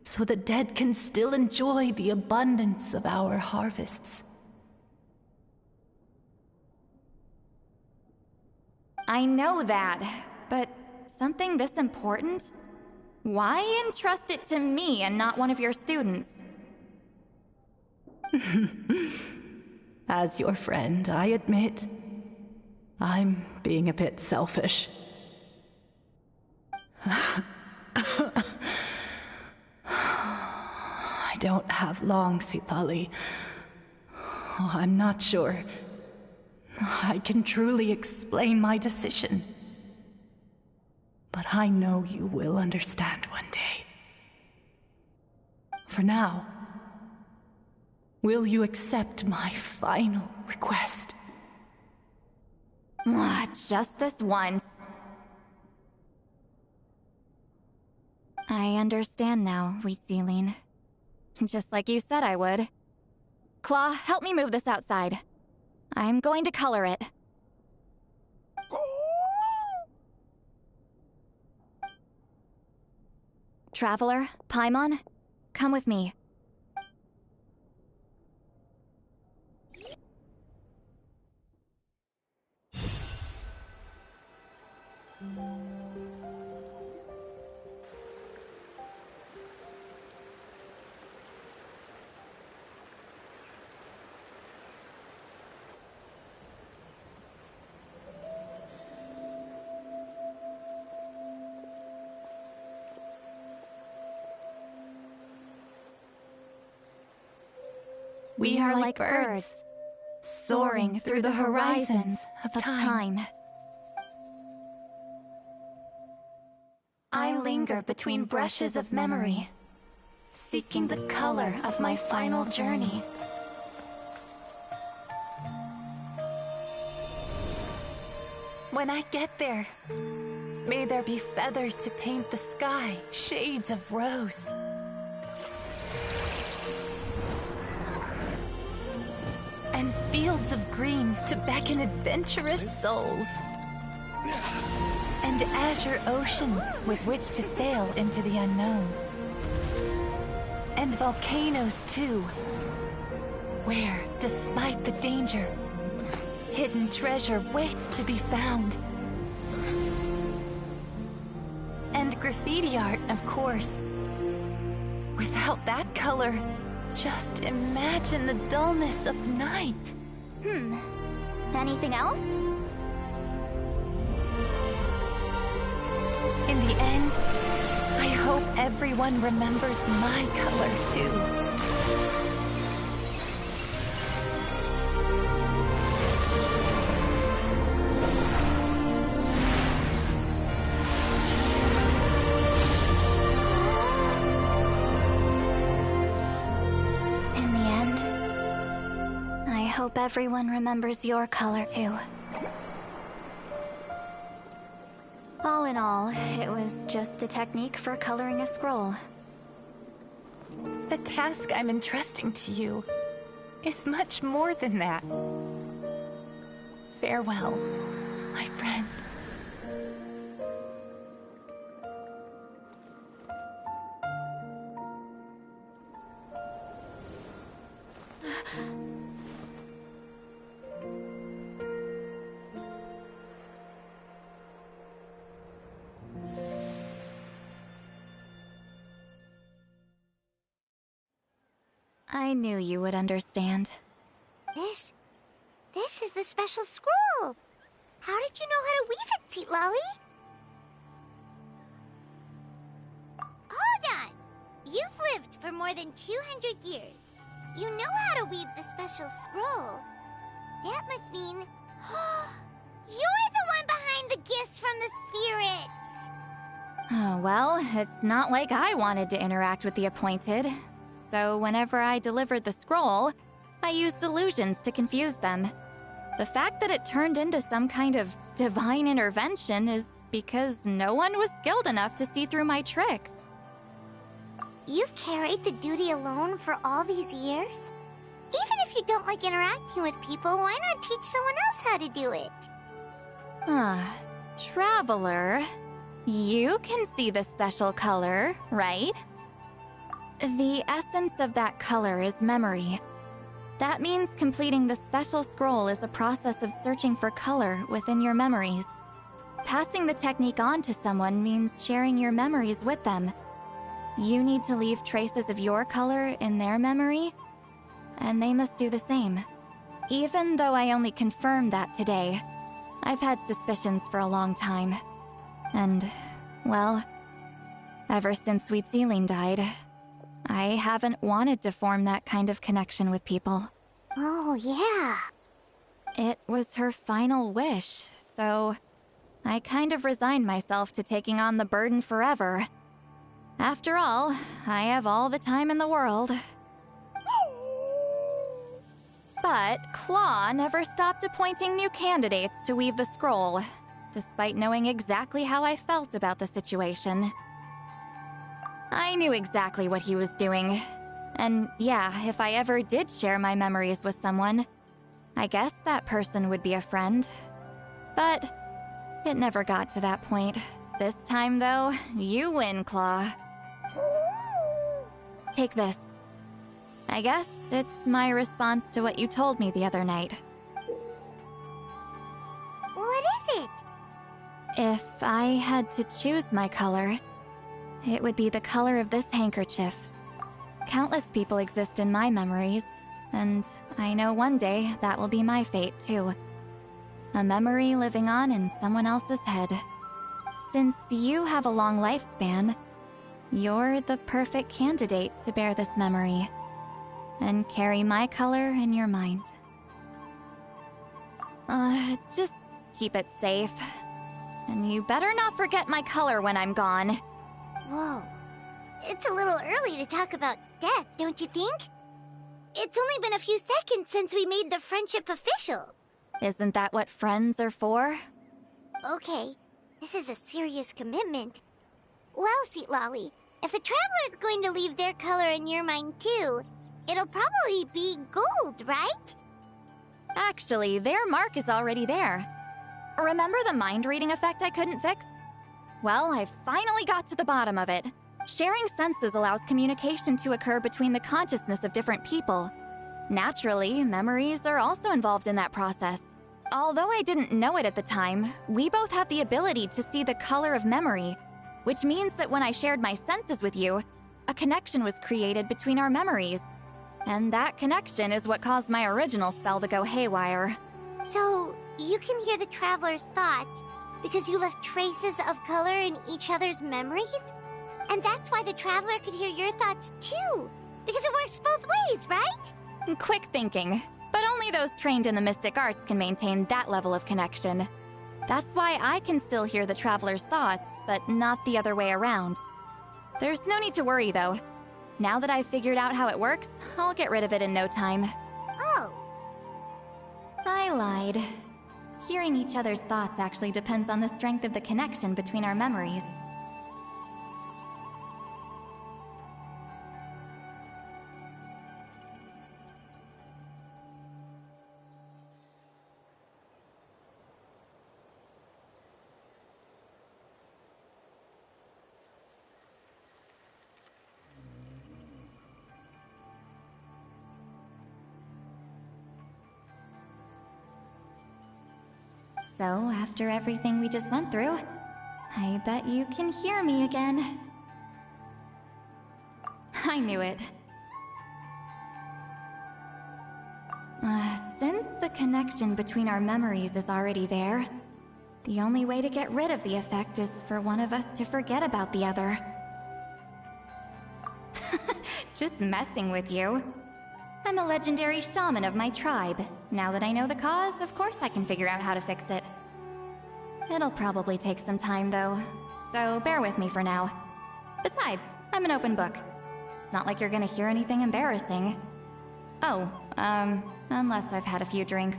so the dead can still enjoy the abundance of our harvests. I know that, but something this important? Why entrust it to me and not one of your students? As your friend, I admit, I'm being a bit selfish. I don't have long, Citlali. I'm not sure I can truly explain my decision. But I know you will understand one day. For now, will you accept my final request? Just this once. I understand now, Wheatziling. Just like you said I would. Claw, help me move this outside. I'm going to color it. Traveler, Paimon, come with me. We are like birds, soaring through the horizons of time. I linger between brushes of memory, seeking the color of my final journey. when I get there, may there be feathers to paint the sky, shades of rose. And fields of green to beckon adventurous souls. And azure oceans with which to sail into the unknown. And volcanoes too, where, despite the danger, hidden treasure waits to be found. And graffiti art, of course. Without that color, just imagine the dullness of night. Anything else? In the end, I hope everyone remembers my color too. I hope everyone remembers your color too. All in all, it was just a technique for coloring a scroll. The task I'm entrusting to you is much more than that. Farewell, my friend. I knew you would understand. This is the special scroll. How did you know how to weave it, Citlali? Hold on! You've lived for more than 200 years. You know how to weave the special scroll. That must mean... you're the one behind the gifts from the spirits! Oh, well, it's not like I wanted to interact with the appointed. So whenever I delivered the scroll, I used illusions to confuse them. The fact that it turned into some kind of divine intervention is because no one was skilled enough to see through my tricks. You've carried the duty alone for all these years? Even if you don't like interacting with people, why not teach someone else how to do it? Traveler, you can see the special color, right? The essence of that color is memory. That means completing the special scroll is a process of searching for color within your memories. Passing the technique on to someone means sharing your memories with them. You need to leave traces of your color in their memory, and they must do the same. Even though I only confirmed that today, I've had suspicions for a long time. And, well, ever since Citlali died, I haven't wanted to form that kind of connection with people. Oh, yeah. It was her final wish, so I kind of resigned myself to taking on the burden forever. After all, I have all the time in the world. But Claw never stopped appointing new candidates to weave the scroll, despite knowing exactly how I felt about the situation. I knew exactly what he was doing. And yeah, if I ever did share my memories with someone, I guess that person would be a friend. But it never got to that point. This time, though, you win, Claw. Take this. I guess it's my response to what you told me the other night. What is it? If I had to choose my color, it would be the color of this handkerchief. Countless people exist in my memories, and I know one day that will be my fate, too. A memory living on in someone else's head. Since you have a long lifespan, you're the perfect candidate to bear this memory, and carry my color in your mind. Just keep it safe. And you better not forget my color when I'm gone. Whoa. It's a little early to talk about death, don't you think? It's only been a few seconds since we made the friendship official. Isn't that what friends are for? Okay, this is a serious commitment. Well, Citlali, if the Traveler's going to leave their color in your mind too, it'll probably be gold, right? Actually, their mark is already there. Remember the mind reading effect I couldn't fix? Well, I finally got to the bottom of it. Sharing senses allows communication to occur between the consciousness of different people. Naturally, memories are also involved in that process. Although I didn't know it at the time, we both have the ability to see the color of memory, which means that when I shared my senses with you, a connection was created between our memories. And that connection is what caused my original spell to go haywire. So, you can hear the Traveler's thoughts because you left traces of color in each other's memories? And that's why the Traveler could hear your thoughts too, because it works both ways, right? Quick thinking, but only those trained in the mystic arts can maintain that level of connection. That's why I can still hear the Traveler's thoughts, but not the other way around. There's no need to worry, though. Now that I've figured out how it works, I'll get rid of it in no time. Oh. I lied. Hearing each other's thoughts actually depends on the strength of the connection between our memories. So, after everything we just went through, I bet you can hear me again. I knew it. Since the connection between our memories is already there, the only way to get rid of the effect is for one of us to forget about the other. Just messing with you. I'm a legendary shaman of my tribe. Now that I know the cause, of course I can figure out how to fix it. It'll probably take some time, though, so bear with me for now. Besides, I'm an open book. It's not like you're gonna hear anything embarrassing. Oh, unless I've had a few drinks.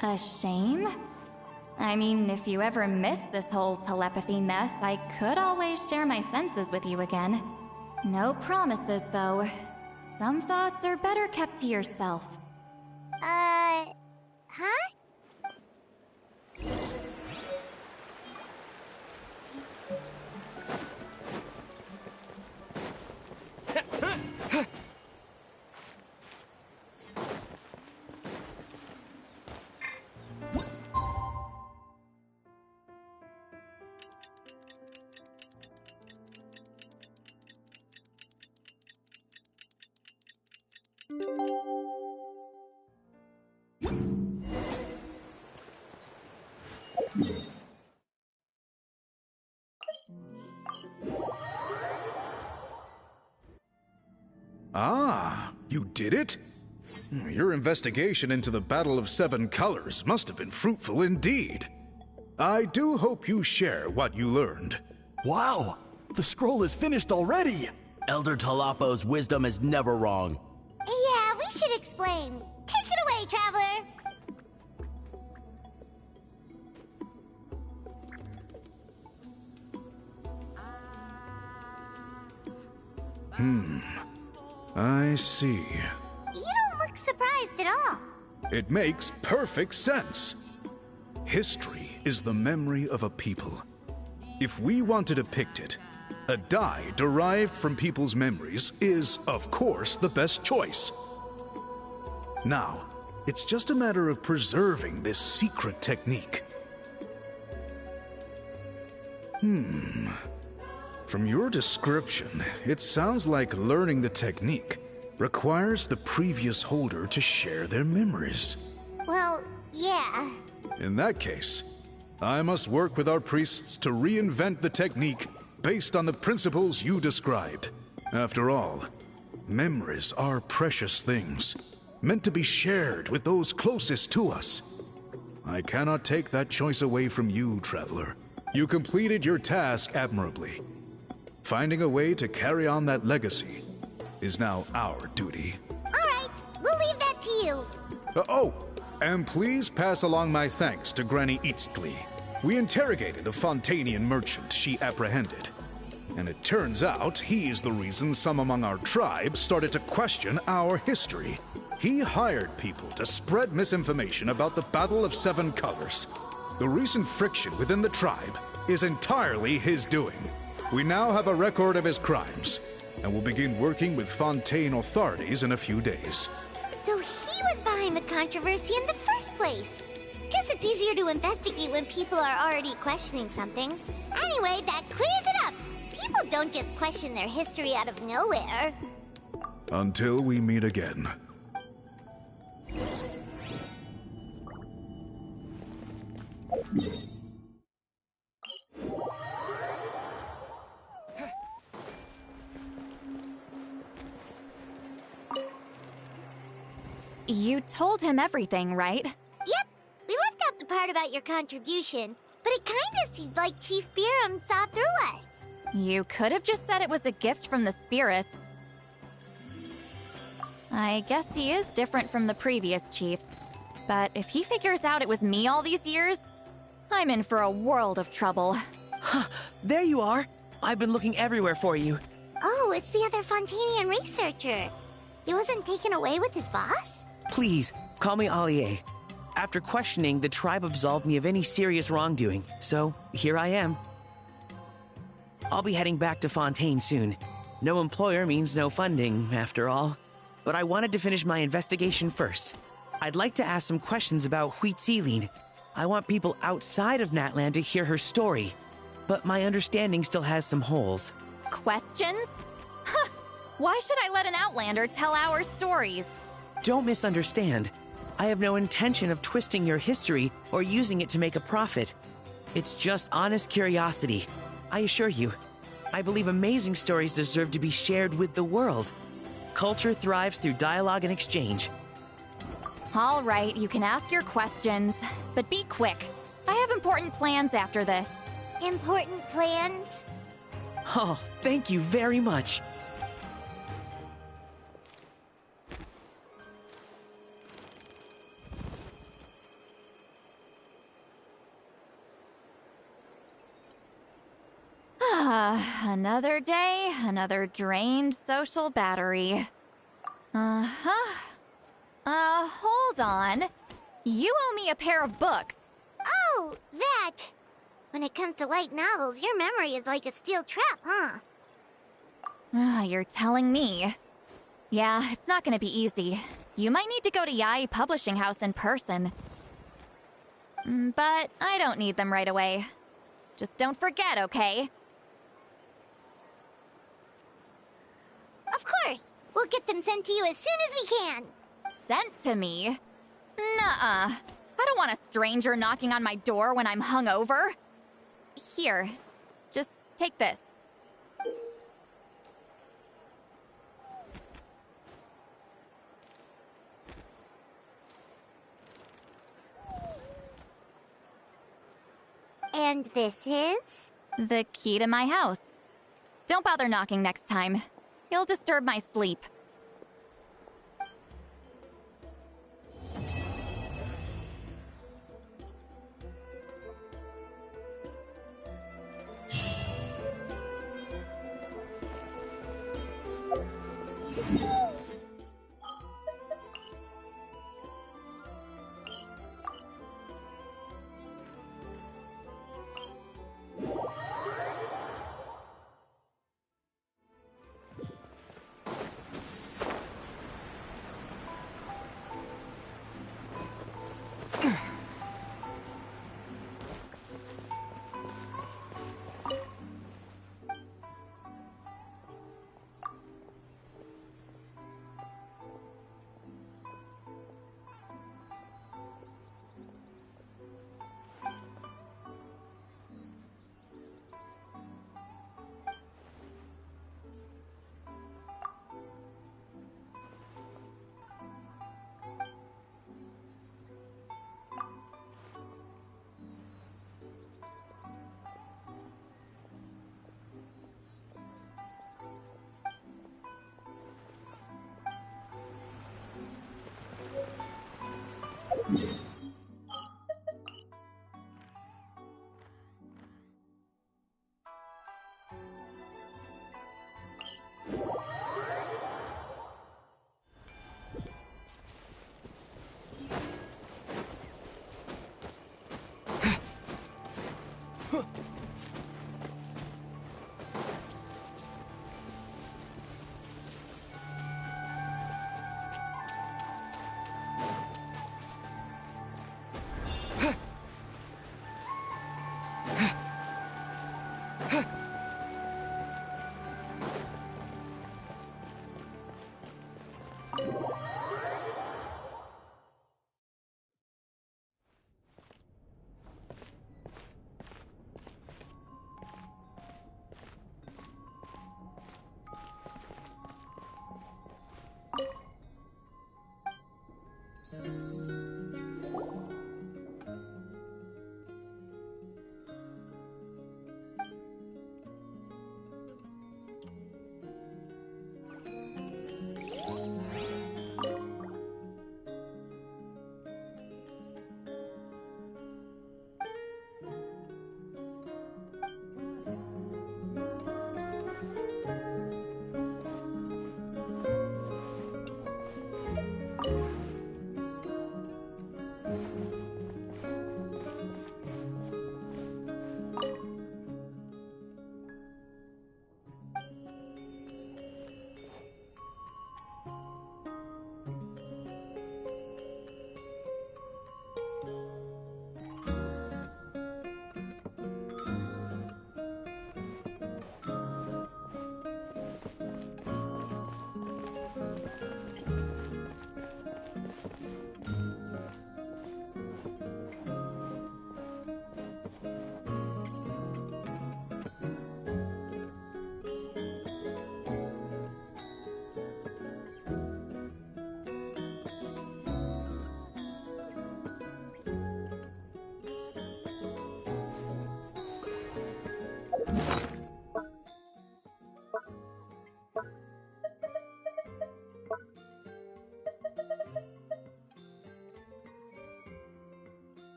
A shame? I mean, if you ever miss this whole telepathy mess, I could always share my senses with you again. No promises, though. Some thoughts are better kept to yourself. Huh? Ah, you did it? Your investigation into the Battle of Seven Colors must have been fruitful indeed. I do hope you share what you learned. Wow! The scroll is finished already! Elder Talapo's wisdom is never wrong. Yeah, we should explain. Take it away, Traveler! I see. You don't look surprised at all. It makes perfect sense. History is the memory of a people. If we want to depict it, a die derived from people's memories is, of course, the best choice. Now, it's just a matter of preserving this secret technique. From your description, it sounds like learning the technique requires the previous holder to share their memories. Well, yeah. In that case, I must work with our priests to reinvent the technique based on the principles you described. After all, memories are precious things, meant to be shared with those closest to us. I cannot take that choice away from you, Traveler. You completed your task admirably. Finding a way to carry on that legacy is now our duty. All right, we'll leave that to you. And please pass along my thanks to Granny Citlali. We interrogated a Fontanian merchant she apprehended. And it turns out he's the reason some among our tribe started to question our history. He hired people to spread misinformation about the Battle of Seven Colors. The recent friction within the tribe is entirely his doing. We now have a record of his crimes, and will begin working with Fontaine authorities in a few days. So he was behind the controversy in the first place. Guess it's easier to investigate when people are already questioning something. Anyway, that clears it up. People don't just question their history out of nowhere. Until we meet again. You told him everything, right? Yep. We left out the part about your contribution, but it kinda seemed like Chief Biram saw through us. You could have just said it was a gift from the spirits. I guess he is different from the previous chiefs. But if he figures out it was me all these years, I'm in for a world of trouble. There you are! I've been looking everywhere for you. Oh, it's the other Fontanian researcher. He wasn't taken away with his boss? Please, call me Allier. After questioning, the tribe absolved me of any serious wrongdoing, so here I am. I'll be heading back to Fontaine soon. No employer means no funding, after all. But I wanted to finish my investigation first. I'd like to ask some questions about Citlali. I want people outside of Natlan to hear her story, but my understanding still has some holes. Questions? Huh! Why should I let an Outlander tell our stories? Don't misunderstand. I have no intention of twisting your history or using it to make a profit. It's just honest curiosity. I assure you, I believe amazing stories deserve to be shared with the world. Culture thrives through dialogue and exchange. All right, you can ask your questions, but be quick. I have important plans after this. Important plans? Oh, thank you very much. Another day, another drained social battery. Hold on. You owe me a pair of books. Oh, that! When it comes to light novels, your memory is like a steel trap, huh? You're telling me. Yeah, it's not gonna be easy. You might need to go to Yai Publishing House in person. But I don't need them right away. Just don't forget, okay? Of course! We'll get them sent to you as soon as we can! Sent to me? Nuh-uh. I don't want a stranger knocking on my door when I'm hungover. Here, just take this. And this is? The key to my house. Don't bother knocking next time. You'll disturb my sleep.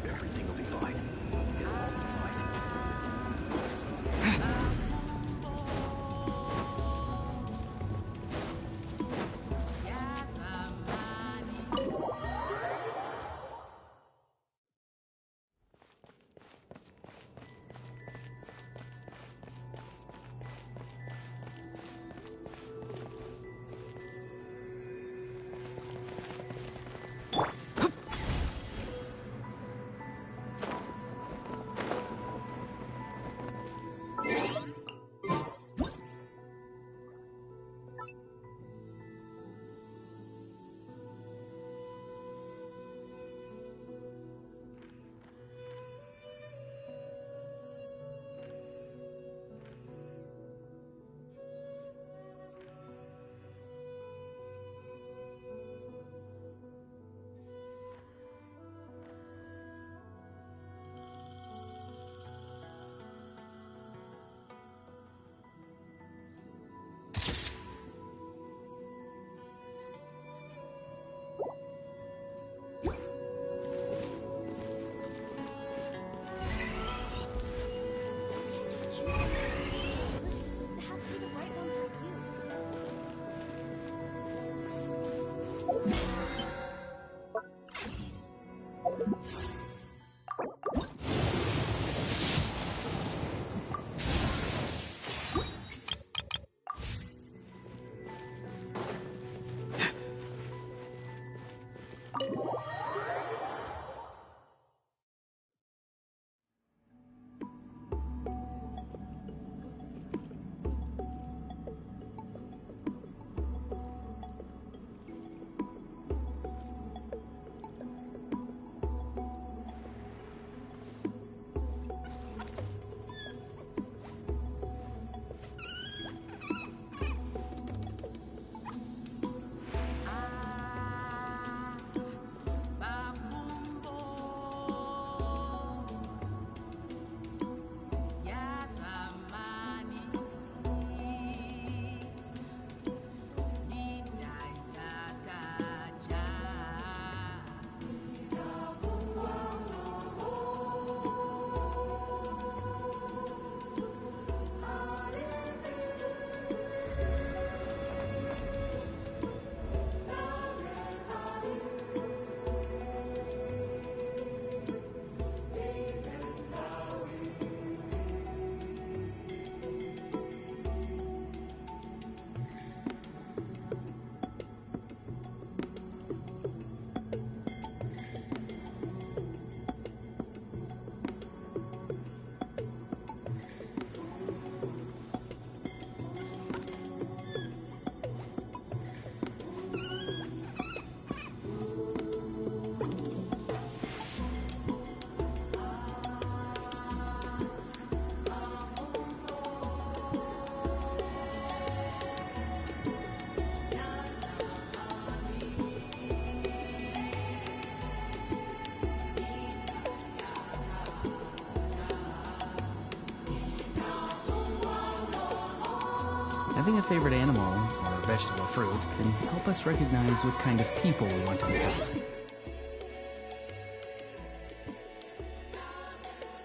Everything will be fine. It'll all be fine. Having a favorite animal, or vegetable or fruit, can help us recognize what kind of people we want to become.